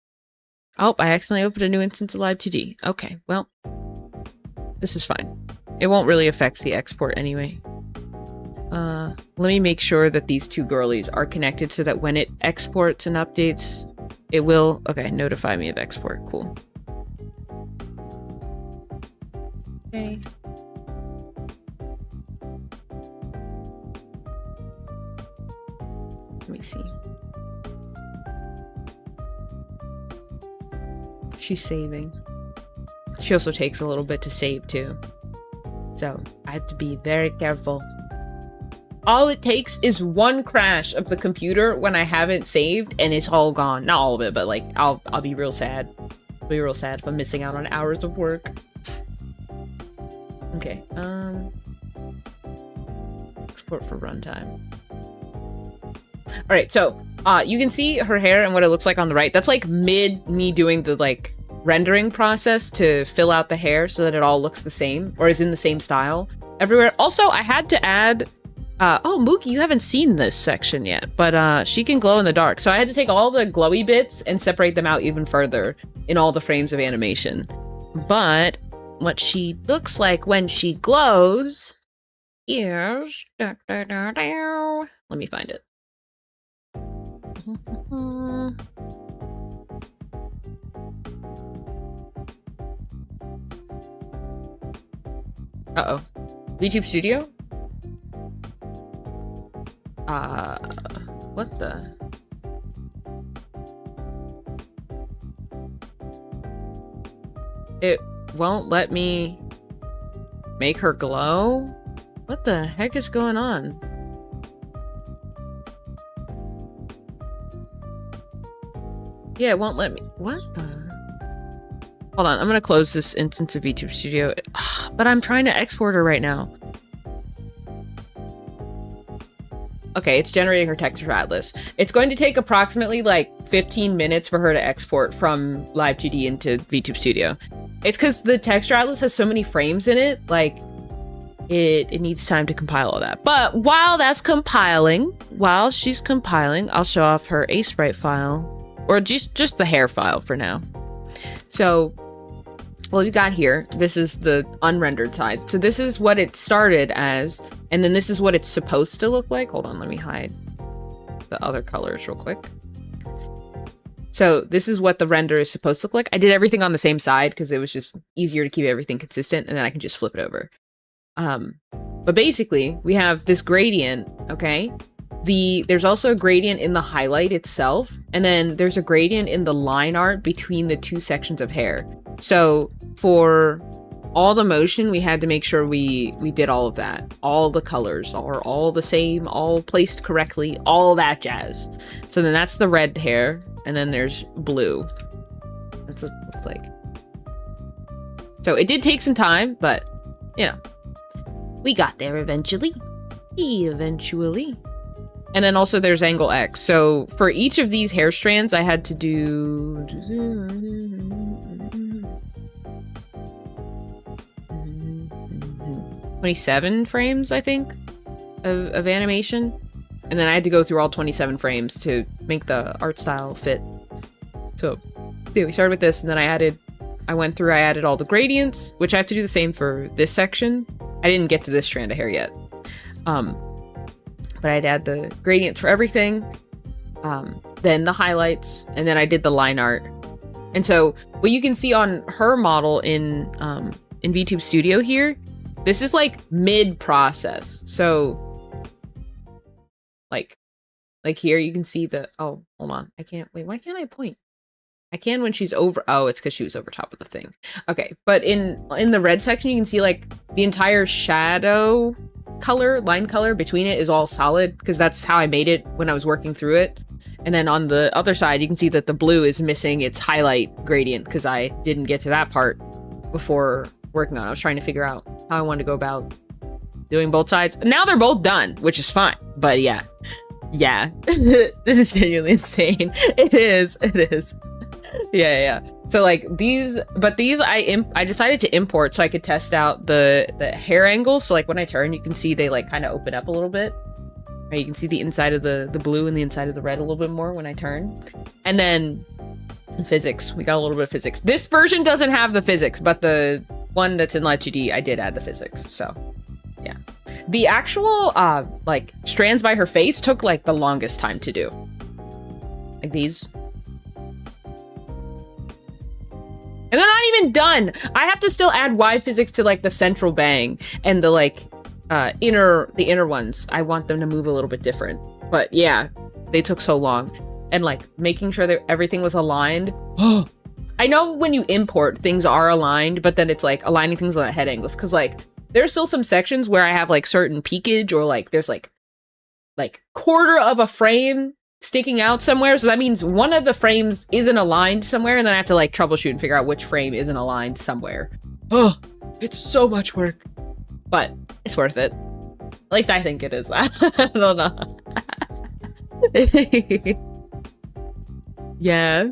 Oh, I accidentally opened a new instance of Live2D. Okay, well, this is fine. It won't really affect the export anyway. Let me make sure that these two girlies are connected so that when it exports and updates, it will, okay, notify me of export. Cool. Okay. Let me see. She's saving. She also takes a little bit to save too. So I have to be very careful. All it takes is one crash of the computer when I haven't saved and it's all gone. Not all of it, but like I'll be real sad. I'll be real sad if I'm missing out on hours of work. Okay, export for runtime. All right, so you can see her hair and what it looks like on the right. That's like mid me doing the like rendering process to fill out the hair so that it all looks the same or is in the same style everywhere. Also, I had to add, oh, Mookie, you haven't seen this section yet, but she can glow in the dark. So I had to take all the glowy bits and separate them out even further in all the frames of animation. But what she looks like when she glows is... Let me find it. Uh-oh. VTube Studio? What the? It won't let me make her glow? What the heck is going on? Yeah, it won't let me. What the? Hold on, I'm gonna close this instance of VTube Studio. But I'm trying to export her right now. Okay, it's generating her texture atlas. It's going to take approximately like 15 minutes for her to export from Live2D into VTube Studio. It's because the texture atlas has so many frames in it, like it needs time to compile all that. But while that's compiling, while she's compiling, I'll show off her Sprite file, or just the hair file for now. So what we got here, this is the unrendered side. So this is what it started as, and then this is what it's supposed to look like. Hold on, let me hide the other colors real quick. So this is what the render is supposed to look like. I did everything on the same side because it was just easier to keep everything consistent, and then I can just flip it over. But basically, we have this gradient, okay? There's also a gradient in the highlight itself, and then there's a gradient in the line art between the two sections of hair. So for all the motion, we had to make sure we did all of that. All the colors are all the same, all placed correctly, all that jazz. So then that's the red hair, and then there's blue. That's what it looks like. So it did take some time, but, you know, we got there eventually. Eventually. And then also there's angle X. So for each of these hair strands, I had to do 27 frames, I think, of animation. And then I had to go through all 27 frames to make the art style fit. So we started with this, and then I added all the gradients, which I have to do the same for this section. I didn't get to this strand of hair yet. But I'd add the gradients for everything, then the highlights, and then I did the line art. And so what you can see on her model in VTube Studio here, this is like mid-process. So like here you can see the, oh, hold on. I can't, wait, why can't I point? I can when she's over, oh, it's because she was over top of the thing. Okay, but in the red section, you can see like the entire shadow color, line color between it is all solid, because that's how I made it when I was working through it. And then on the other side, you can see that the blue is missing its highlight gradient, because I didn't get to that part before working on it. I was trying to figure out how I wanted to go about doing both sides. Now they're both done, which is fine. But yeah, this is genuinely insane. It is. Yeah. So like these I decided to import so I could test out the hair angles. So like when I turn, you can see they like kind of open up a little bit. Right, you can see the inside of the blue and the inside of the red a little bit more when I turn. And then the physics, we got a little bit of physics. This version doesn't have the physics, but the one that's in Live2D, I did add the physics. So yeah, the actual like strands by her face took like the longest time to do, like these. And they're not even done. I have to still add Y physics to like the central bang and the like the inner ones. I want them to move a little bit different. But yeah, they took so long. And like making sure that everything was aligned. I know when you import, things are aligned, but then it's like aligning things on head angles. Cause like there's still some sections where I have like certain peakage, or like there's like quarter of a frame sticking out somewhere. So that means one of the frames isn't aligned somewhere, and then I have to like troubleshoot and figure out which frame isn't aligned somewhere. Oh, it's so much work, but it's worth it. At least I think it is. I don't know. Yeah.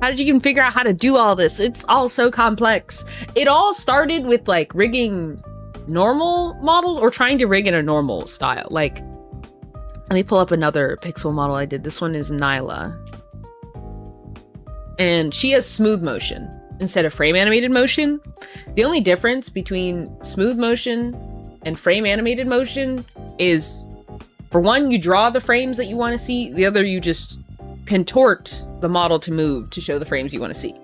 How did you even figure out how to do all this? It's all so complex. It all started with like rigging normal models, or trying to rig in a normal style. Like, let me pull up another pixel model I did. This one is Nyla. And she has smooth motion instead of frame animated motion. The only difference between smooth motion and frame animated motion is, for one, you draw the frames that you want to see. The other, you just contort the model to move to show the frames you want to see.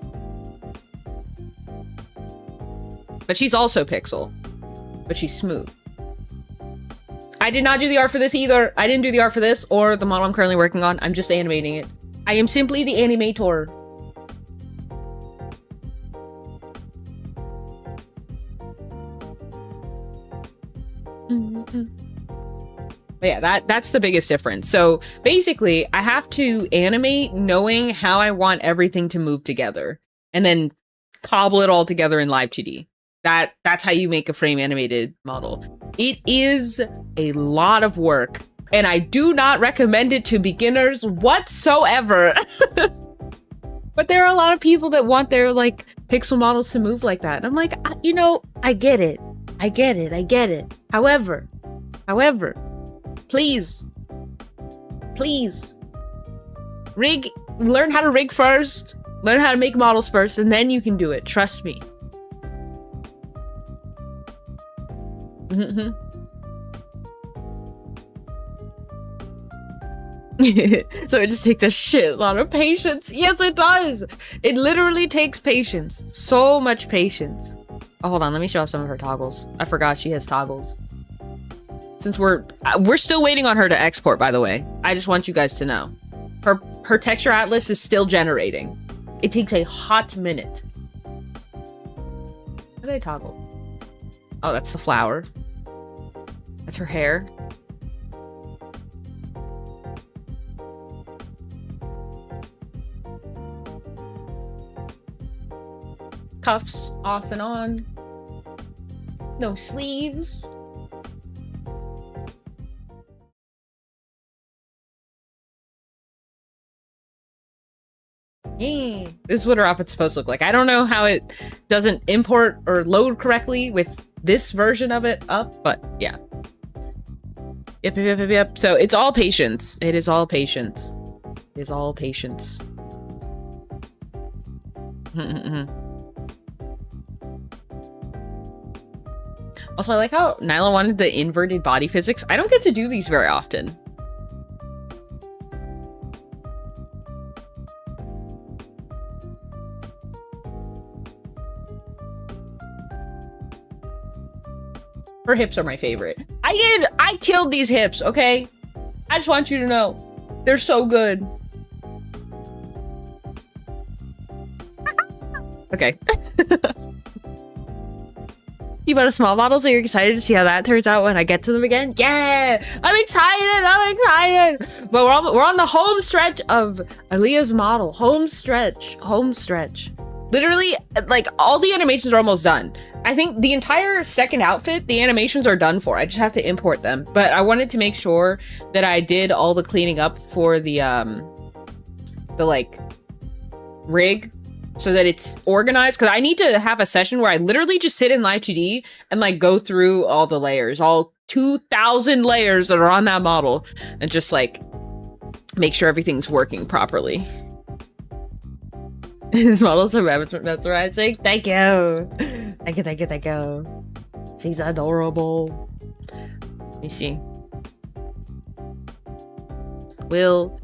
But she's also pixel, but she's smooth. I did not do the art for this either. I didn't do the art for this or the model I'm currently working on. I'm just animating it. I am simply the animator. But yeah, that's the biggest difference. So basically, I have to animate knowing how I want everything to move together, and then cobble it all together in Live2D. That's how you make a frame animated model. It is a lot of work, and I do not recommend it to beginners whatsoever. But there are a lot of people that want their like pixel models to move like that. And I'm like, you know, I get it. However, please, learn how to rig first, learn how to make models first, and then you can do it. Trust me. So it just takes a shitload of patience. Yes, it does. It literally takes patience. So much patience. Oh, hold on. Let me show off some of her toggles. I forgot she has toggles. Since we're still waiting on her to export, by the way. I just want you guys to know. Her texture atlas is still generating. It takes a hot minute. What did I toggle? Oh, that's the flower. That's her hair. Cuffs off and on. No sleeves. Yeah. This is what her outfit's supposed to look like. I don't know how it doesn't import or load correctly with this version of it up, but yeah. Yep. So it's all patience. It is all patience. It is all patience. Also, I like how Nyla wanted the inverted body physics. I don't get to do these very often. Her hips are my favorite. I killed these hips, okay? I just want you to know. They're so good. Okay. You bought a small model, so you're excited to see how that turns out when I get to them again? Yeah! I'm excited! But we're on the home stretch of Aaliyah's model. Home stretch. Literally, like, all the animations are almost done. I think the entire second outfit, the animations are done for. I just have to import them. But I wanted to make sure that I did all the cleaning up for the like, rig, so that it's organized, because I need to have a session where I literally just sit in Live2D and like go through all the layers, all 2,000 layers that are on that model, and just like make sure everything's working properly. This model's so mesmerizing. Thank you. Thank you. She's adorable. Let me see. Will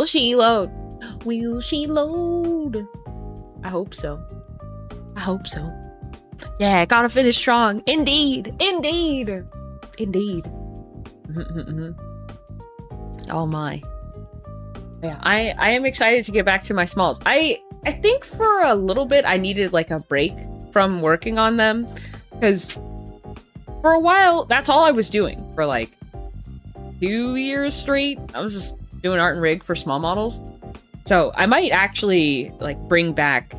she load? Will she load? I hope so. Yeah, gotta finish strong. Indeed. Oh my. Yeah, I am excited to get back to my smalls. I think for a little bit I needed like a break from working on them, because for a while that's all I was doing for like 2 years straight. I was just doing art and rig for small models. So I might actually like bring back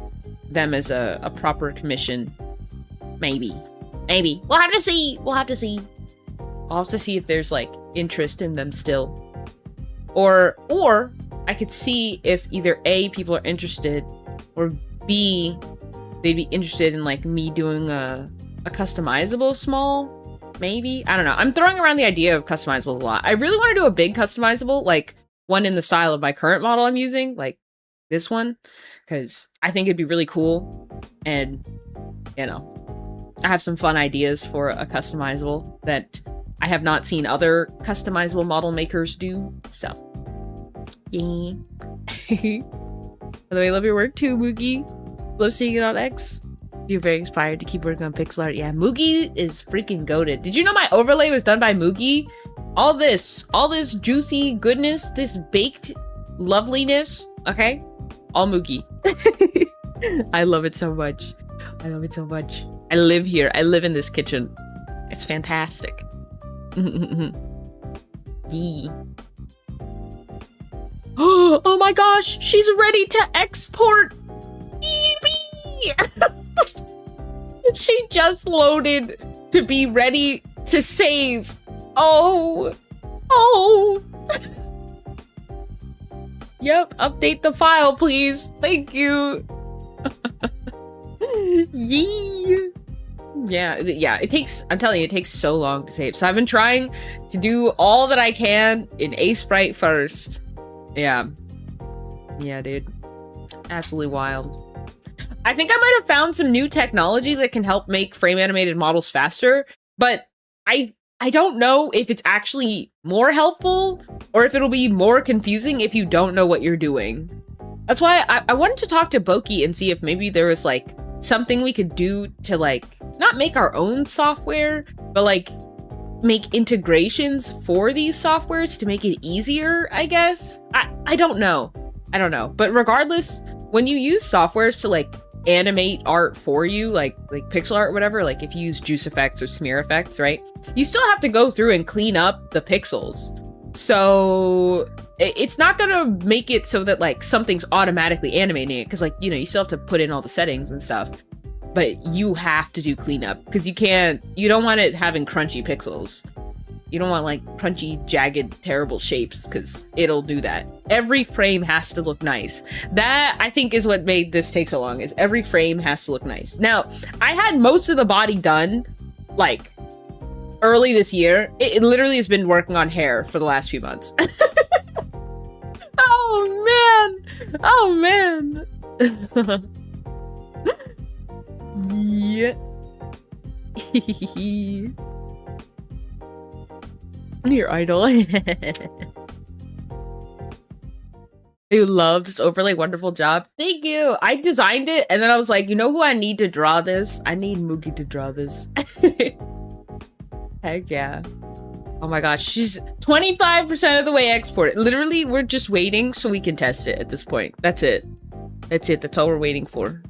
them as a proper commission. Maybe. We'll have to see. I'll have to see if there's like interest in them still. Or I could see if either A, people are interested, or B, they'd be interested in like me doing a customizable small, maybe? I don't know. I'm throwing around the idea of customizable a lot. I really want to do a big customizable, like one in the style of my current model I'm using, like this one, because I think it'd be really cool. And, you know, I have some fun ideas for a customizable that I have not seen other customizable model makers do, so. Yeah. By the way, I love your work too, Mugi. Love seeing it on X. You're very inspired to keep working on pixel art. Yeah, Mugi is freaking goated. Did you know my overlay was done by Mugi? All this juicy goodness, this baked loveliness, okay? All Mugi. I love it so much. I live here. I live in this kitchen. It's fantastic. Yeah. Oh my gosh, she's ready to export. She just loaded to be ready to save. Oh. Yep, update the file, please. Thank you. Yee. Yeah, it takes, I'm telling you, it takes so long to save. So I've been trying to do all that I can in Sprite first. Yeah, dude. Absolutely wild. I think I might have found some new technology that can help make frame animated models faster, but I don't know if it's actually more helpful or if it'll be more confusing if you don't know what you're doing. That's why I wanted to talk to Boki and see if maybe there was like something we could do to like, not make our own software, but like make integrations for these softwares to make it easier, I guess. I don't know. But regardless, when you use softwares to like animate art for you, like pixel art or whatever, like if you use juice effects or smear effects, right? You still have to go through and clean up the pixels. So it's not gonna make it so that like something's automatically animating it, because like, you know, you still have to put in all the settings and stuff, but you have to do cleanup because you don't want it having crunchy pixels. You don't want like crunchy, jagged, terrible shapes, because it'll do that. Every frame has to look nice. That, I think, is what made this take so long, is every frame has to look nice. Now, I had most of the body done, like, early this year. It literally has been working on hair for the last few months. Oh, man. Yeah. Your idol. You love this overlay. Wonderful job. Thank you. I designed it and then I was like, you know who I need to draw this? I need Mugi to draw this. Heck yeah. Oh my gosh, she's 25% of the way exported. Literally, we're just waiting so we can test it at this point. That's it. That's it. That's all we're waiting for.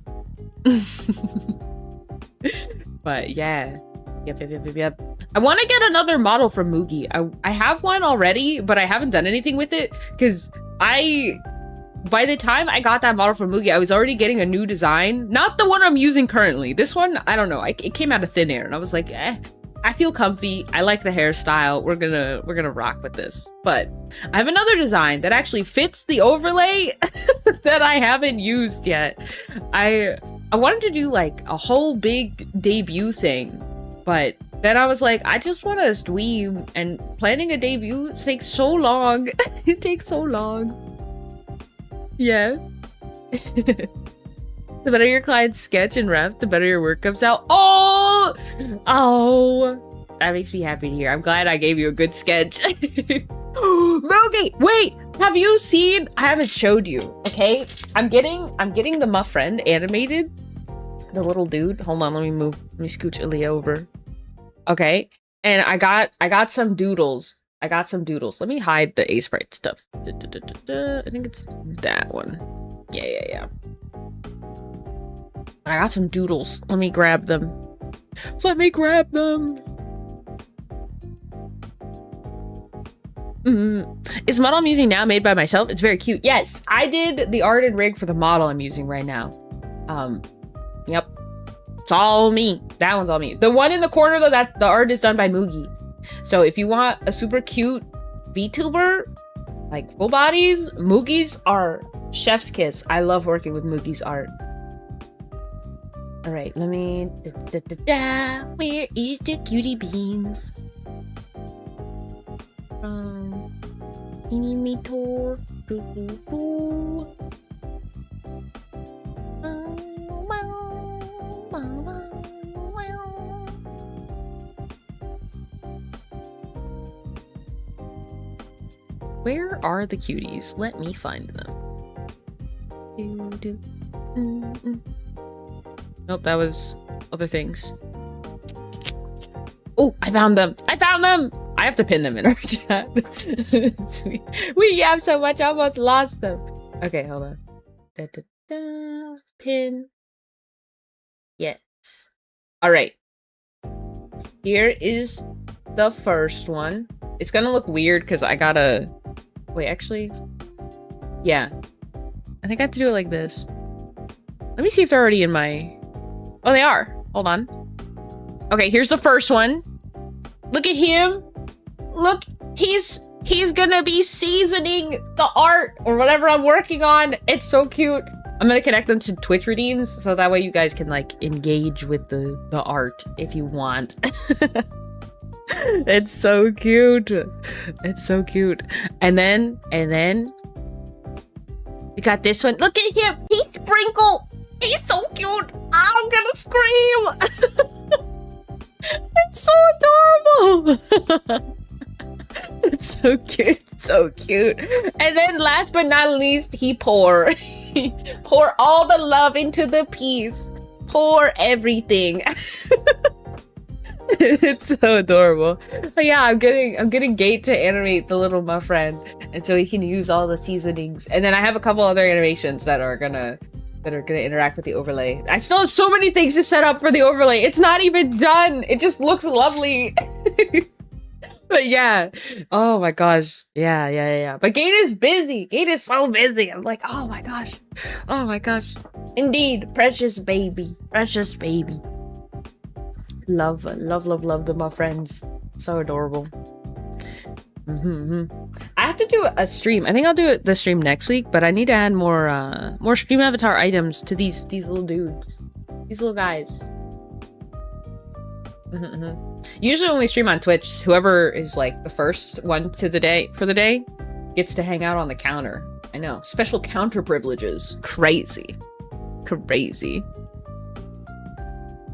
But yeah. Yep. I want to get another model from Mugi. I have one already, but I haven't done anything with it because by the time I got that model from Mugi, I was already getting a new design. Not the one I'm using currently. This one, I don't know. It came out of thin air and I was like, I feel comfy. I like the hairstyle. We're gonna rock with this. But I have another design that actually fits the overlay that I haven't used yet. I wanted to do like a whole big debut thing, but then I was like, I just want to stream, and planning a debut takes so long. It takes so long. Yeah. The better your client's sketch and ref, the better your work comes out. Oh, that makes me happy to hear. I'm glad I gave you a good sketch. Mugi, wait, have you seen? I haven't showed you. Okay, I'm getting the my friend animated, the little dude. Hold on, let me scooch Alia over. Okay, and I got some doodles. Let me hide the A-Sprite stuff. I think it's that one. Yeah. I got some doodles. Let me grab them. Is the model I'm using now made by myself? It's very cute. Yes, I did the art and rig for the model I'm using right now. Yep. It's all me. That one's all me. The one in the corner though, that the art is done by Mugi. So if you want a super cute VTuber, like full bodies, Mugi's are chef's kiss. I love working with Mugi's art. All right, let me. Where is the cutie beans? Animator. Where are the cuties? Let me find them. Nope, that was other things. Oh, I found them. I have to pin them in our chat. we yap so much, I almost lost them. Okay, hold on. Pin. Yes. All right. Here is the first one. It's gonna look weird because I gotta... Wait, actually... Yeah. I think I have to do it like this. Let me see if they're already in my... Oh, they are. Hold on. Okay, here's the first one. Look at him. Look, he's gonna be seasoning the art or whatever I'm working on. It's so cute. I'm gonna connect them to Twitch redeems so that way you guys can like engage with the art if you want. It's so cute. It's so cute. And then we got this one. Look at him. He's Sprinkle. He's so cute. I'm gonna scream. It's so adorable. It's so cute. So cute. And then last but not least, he pour all the love into the piece. Pour everything. It's so adorable. But yeah, I'm getting Gate to animate the little my friend, and so he can use all the seasonings. And then I have a couple other animations that are gonna interact with the overlay. I still have so many things to set up for the overlay. It's not even done. It just looks lovely. But yeah. Oh my gosh. Yeah. But Gate is busy. Gate is so busy. I'm like, oh my gosh. Oh my gosh. Indeed, precious baby. Precious baby. Love to my friends. So adorable. I have to do a stream. I think I'll do the stream next week, but I need to add more stream avatar items to these little dudes. These little guys. Usually when we stream on Twitch, whoever is like the first one for the day gets to hang out on the counter. I know. Special counter privileges. Crazy.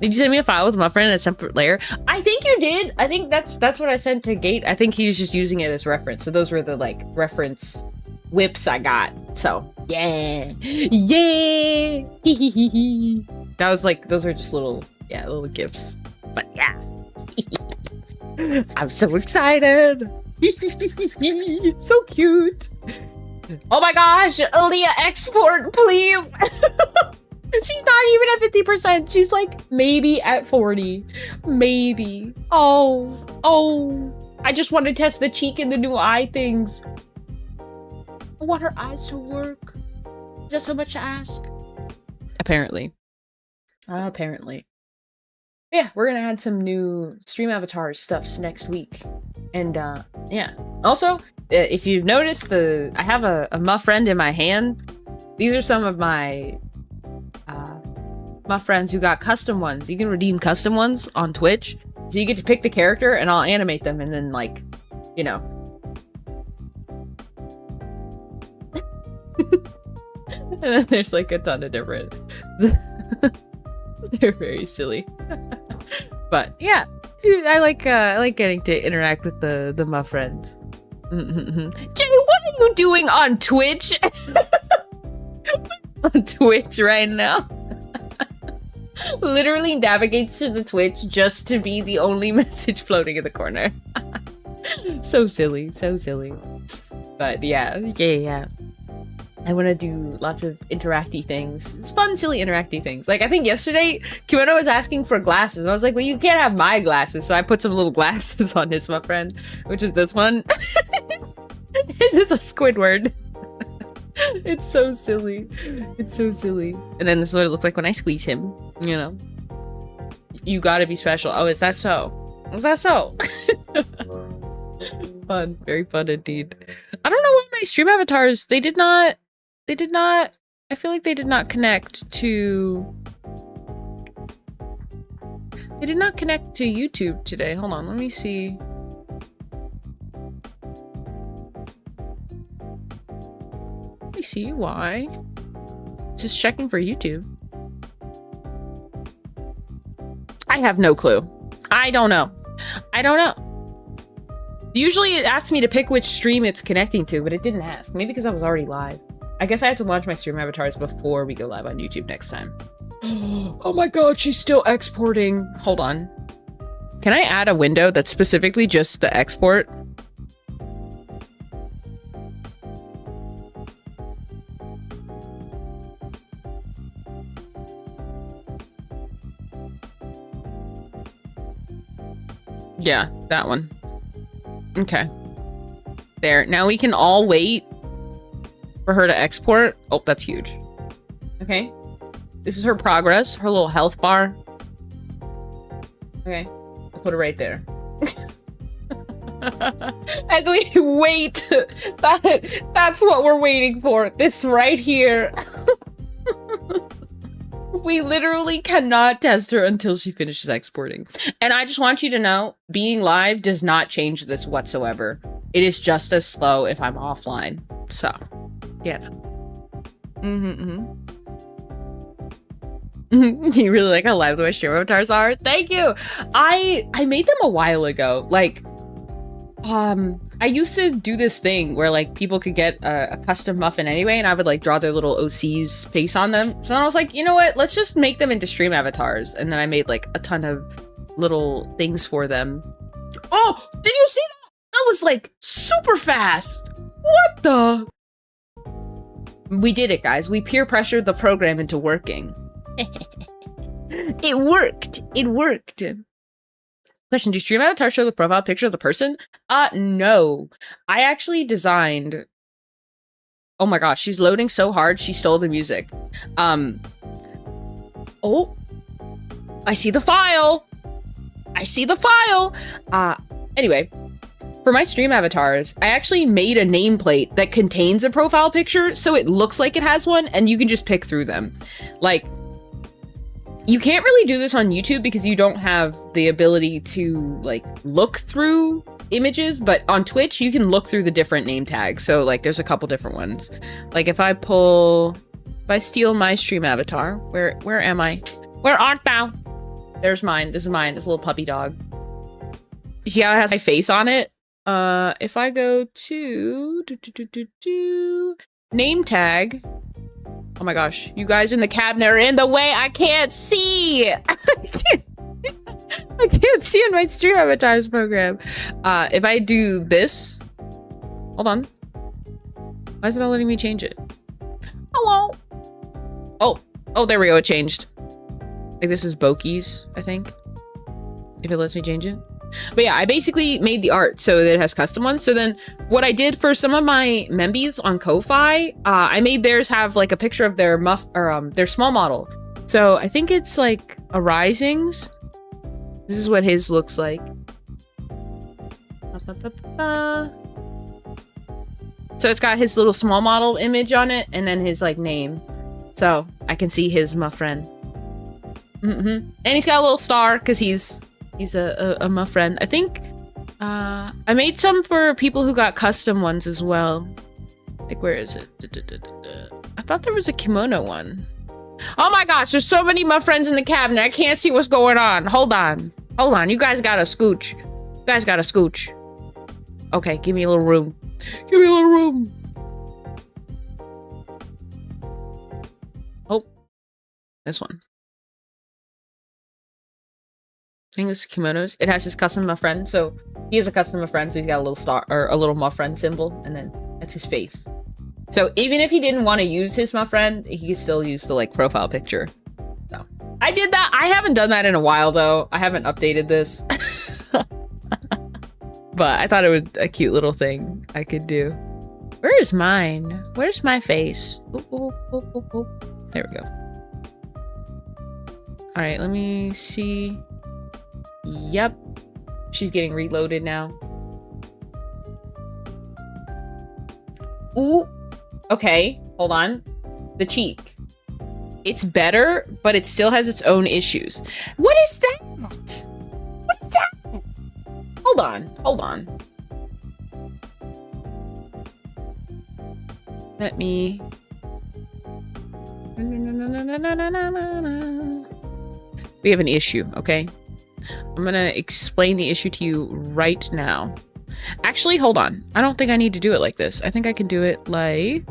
Did you send me a file with my friend in a separate layer? I think you did. I think that's what I sent to Gate. I think he's just using it as reference. So those were the like reference whips I got. So yeah. Yeah. That was like, those are just little, yeah, little gifts. But yeah. I'm so excited. It's so cute. Oh my gosh, Aaliyah export, please. She's not even at 50%. She's like maybe at 40. Maybe. Oh. I just want to test the cheek and the new eye things. I want her eyes to work. Is that so much to ask? Apparently. Apparently. Yeah, we're gonna add some new stream avatar stuffs next week. And yeah. Also, if you've noticed, I have a muff friend in my hand. These are some of my friends who got custom ones. You can redeem custom ones on Twitch. So you get to pick the character and I'll animate them and then like, you know. And then there's like a ton of different. They're very silly. But yeah, I like getting to interact with the my friends. Jay, what are you doing on Twitch? On Twitch right now. Literally navigates to the Twitch just to be the only message floating in the corner. So silly, so silly. But yeah. I want to do lots of interacty things. It's fun, silly interacty things. Like I think yesterday, Kimono was asking for glasses. And I was like, well, you can't have my glasses. So I put some little glasses on his, my friend, which is this one. This is a Squidward. It's so silly. It's so silly. And then this is what it looks like when I squeeze him, you know. You gotta be special. Oh, is that so? Is that so? Fun. Very fun indeed. I don't know why my stream avatars, they did not, I feel like they did not connect to YouTube today. Hold on, let me see. Let me see why. Just checking for YouTube. I have no clue. I don't know. Usually it asks me to pick which stream it's connecting to, but it didn't ask. Maybe because I was already live. I guess I have to launch my stream avatars before we go live on YouTube next time. Oh my god, she's still exporting. Hold on. Can I add a window that's specifically just the export? Yeah, that one. Okay. There. Now we can all wait for her to export. Oh, that's huge. Okay. This is her progress, her little health bar. Okay. I'll put it right there. As we wait, that's what we're waiting for. This right here. We literally cannot test her until she finishes exporting. And I just want you to know, being live does not change this whatsoever. It is just as slow if I'm offline. So, yeah. You really like how live the way stream avatars are? Thank you! I made them a while ago. Like, I used to do this thing where like people could get a custom muffin anyway, and I would like draw their little OC's face on them. So then I was like, you know what? Let's just make them into stream avatars. And then I made like a ton of little things for them. Oh, did you see that? That was like super fast. What the? We did it, guys. We peer pressured the program into working. It worked. It worked. Question, do stream avatars show the profile picture of the person? No. I actually designed... Oh my gosh, she's loading so hard, she stole the music. Oh. I see the file! I see the file! Anyway. For my stream avatars, I actually made a nameplate that contains a profile picture, so it looks like it has one, and you can just pick through them. Like... You can't really do this on YouTube because you don't have the ability to like look through images, but on Twitch you can look through the different name tags. So like there's a couple different ones. Like if I steal my stream avatar, where am I? Where art thou? There's mine. This is mine. This little puppy dog. You see how it has my face on it? If I go to name tag. Oh my gosh, you guys in the cabinet are in the way. I can't see. I can't see in my stream avatars program. If I do this, hold on. Why is it not letting me change it? Hello. Oh, there we go. It changed. Like this is Boki's, I think. If it lets me change it. But yeah, I basically made the art so that it has custom ones. So then what I did for some of my membies on Ko-Fi, I made theirs have like a picture of their their small model. So I think it's like a Risings. This is what his looks like. So it's got his little small model image on it and then his like name. So I can see his my friend. And he's got a little star because he's my friend. I think I made some for people who got custom ones as well. Like, where is it? I thought there was a kimono one. Oh my gosh, there's so many my friends in the cabinet. I can't see what's going on. Hold on. You guys gotta scooch. Okay, give me a little room. Oh, this one. I think it's kimonos. It has his custom my friend. So he has a custom my friend. So he's got a little star or a little my friend symbol. And then that's his face. So even if he didn't want to use his my friend, he could still use the like profile picture. So I did that. I haven't done that in a while though. I haven't updated this. But I thought it was a cute little thing I could do. Where is mine? Where's my face? Ooh. There we go. All right, let me see. Yep. She's getting reloaded now. Ooh. Okay, hold on. The cheek. It's better, but it still has its own issues. What is that? What is that? Hold on. Let me... We have an issue, okay? I'm gonna explain the issue to you right now. Actually, hold on. I don't think I need to do it like this. I think I can do it like...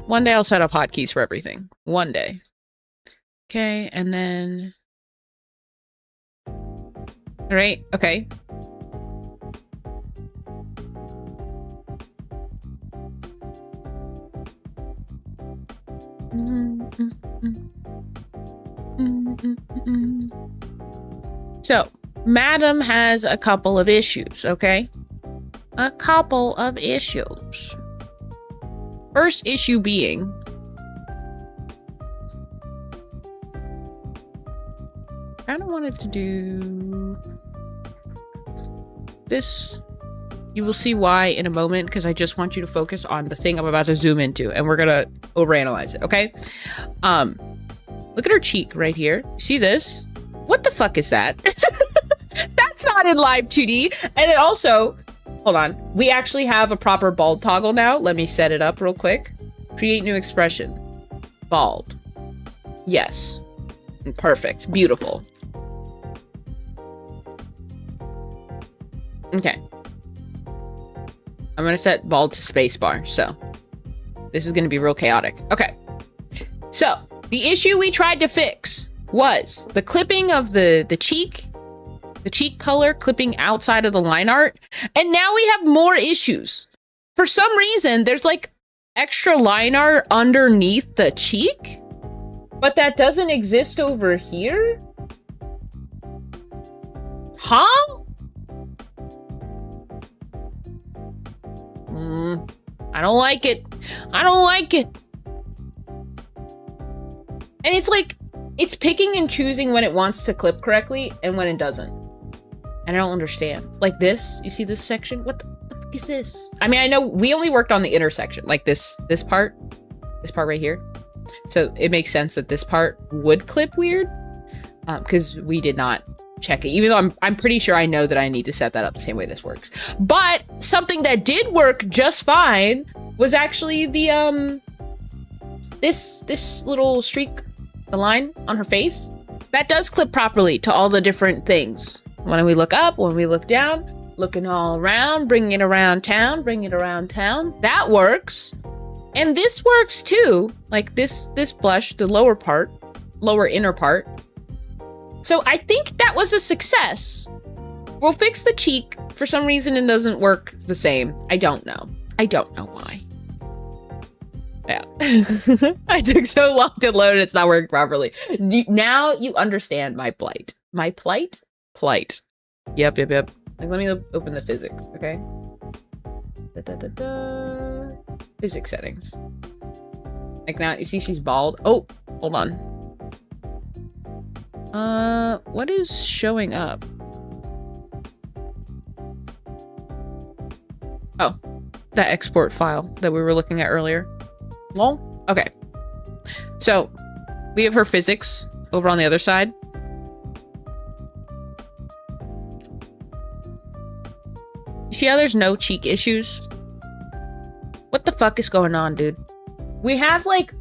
One day I'll set up hotkeys for everything. One day. Okay, and then... All right, okay. So, Madam has a couple of issues, okay? A couple of issues. First issue being... I kind of wanted to do... this. You will see why in a moment, because I just want you to focus on the thing I'm about to zoom into, and we're gonna overanalyze it, okay? Look at her cheek right here. See this? What the fuck is that? That's not in Live2D. And then also, hold on. We actually have a proper bald toggle now. Let me set it up real quick. Create new expression. Bald. Yes. Perfect. Beautiful. Okay. I'm gonna set bald to spacebar, so this is gonna be real chaotic. Okay. So, the issue we tried to fix was the clipping of the cheek color clipping outside of the line art, and now we have more issues. For some reason, there's like extra line art underneath the cheek, but that doesn't exist over here? Huh? I don't like it. I don't like it. And it's like, it's picking and choosing when it wants to clip correctly and when it doesn't. And I don't understand. Like this, you see this section? What the fuck is this? I mean, I know we only worked on the intersection, like this part right here. So it makes sense that this part would clip weird, because we did not check it, even though I'm pretty sure I know that I need to set that up the same way this works. But something that did work just fine was actually the this little streak, the line on her face, that does clip properly to all the different things. When we look up, when we look down, looking all around, bringing it around town, that works. And this works too, like this blush, the lower inner part. So I think that was a success. We'll fix the cheek. For some reason, it doesn't work the same. I don't know. I don't know why. Yeah. I took so long to load, it's not working properly. Now you understand my plight. My plight? Plight. Yep. Like, let me open the physics, okay? Physics settings. Like now, you see she's bald. Oh, hold on. What is showing up? Oh, that export file that we were looking at earlier. Lol. Okay. So, we have her physics over on the other side. See how there's no cheek issues? What the fuck is going on, dude? We have, like,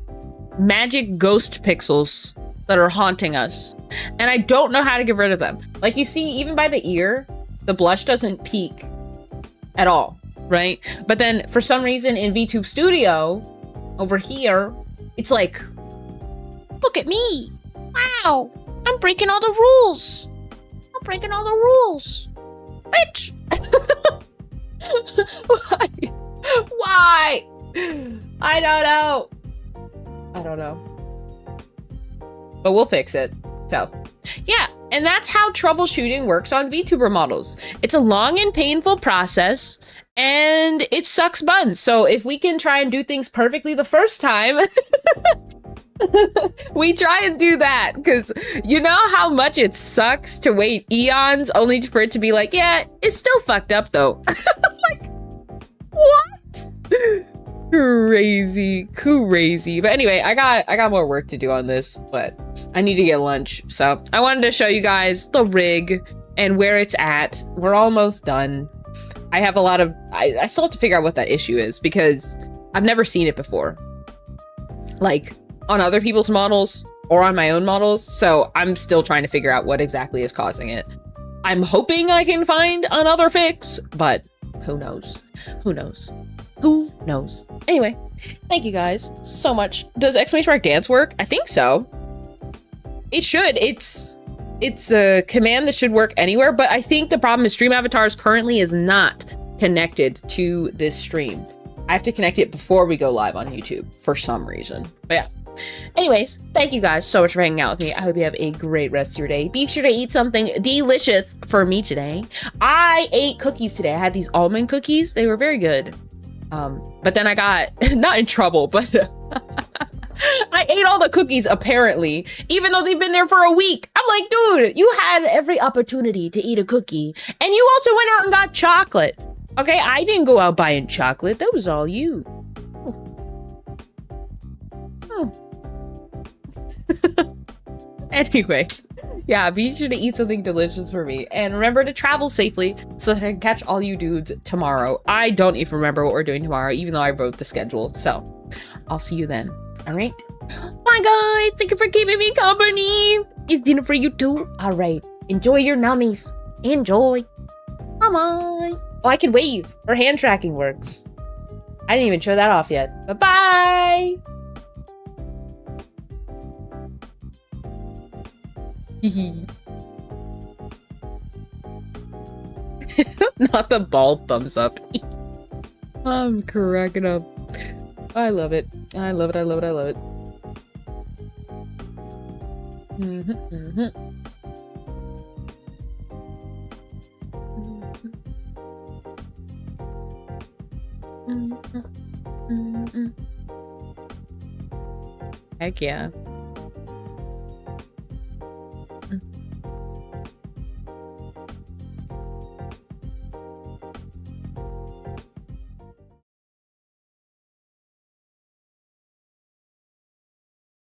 magic ghost pixels that are haunting us, and I don't know how to get rid of them. Like, you see, even by the ear, the blush doesn't peak at all, right? But then, for some reason, in VTube Studio, over here, it's like, look at me! Wow! I'm breaking all the rules! Bitch! Why? Why? I don't know. But we'll fix it. So, yeah. And that's how troubleshooting works on VTuber models. It's a long and painful process, and it sucks buns. So if we can try and do things perfectly the first time, we try and do that. Because you know how much it sucks to wait eons only for it to be like, yeah, it's still fucked up though. Like, what? Crazy. But anyway, I got more work to do on this, but I need to get lunch. So I wanted to show you guys the rig and where it's at. We're almost done. I have a lot of, I still have to figure out what that issue is because I've never seen it before. Like on other people's models or on my own models. So I'm still trying to figure out what exactly is causing it. I'm hoping I can find another fix, but who knows? Who knows? Anyway, thank you guys so much. Does exclamation mark dance work? I think so. It should. It's a command that should work anywhere, but I think the problem is Stream Avatars currently is not connected to this stream. I have to connect it before we go live on YouTube for some reason. But yeah. Anyways, thank you guys so much for hanging out with me. I hope you have a great rest of your day. Be sure to eat something delicious for me today. I ate cookies today. I had these almond cookies. They were very good. But then I got, not in trouble, but I ate all the cookies apparently, even though they've been there for a week. I'm like, dude, you had every opportunity to eat a cookie. And you also went out and got chocolate. Okay, I didn't go out buying chocolate. That was all you. Anyway, yeah, be sure to eat something delicious for me. And remember to travel safely so that I can catch all you dudes tomorrow. I don't even remember what we're doing tomorrow, even though I wrote the schedule. So I'll see you then. All right. Bye, guys. Thank you for keeping me company. It's dinner for you too. All right. Enjoy your nummies. Enjoy. Bye-bye. Oh, I can wave. Her hand tracking works. I didn't even show that off yet. Bye-bye. Not the bald thumbs up. I'm cracking up. I love it. I love it. Heck yeah.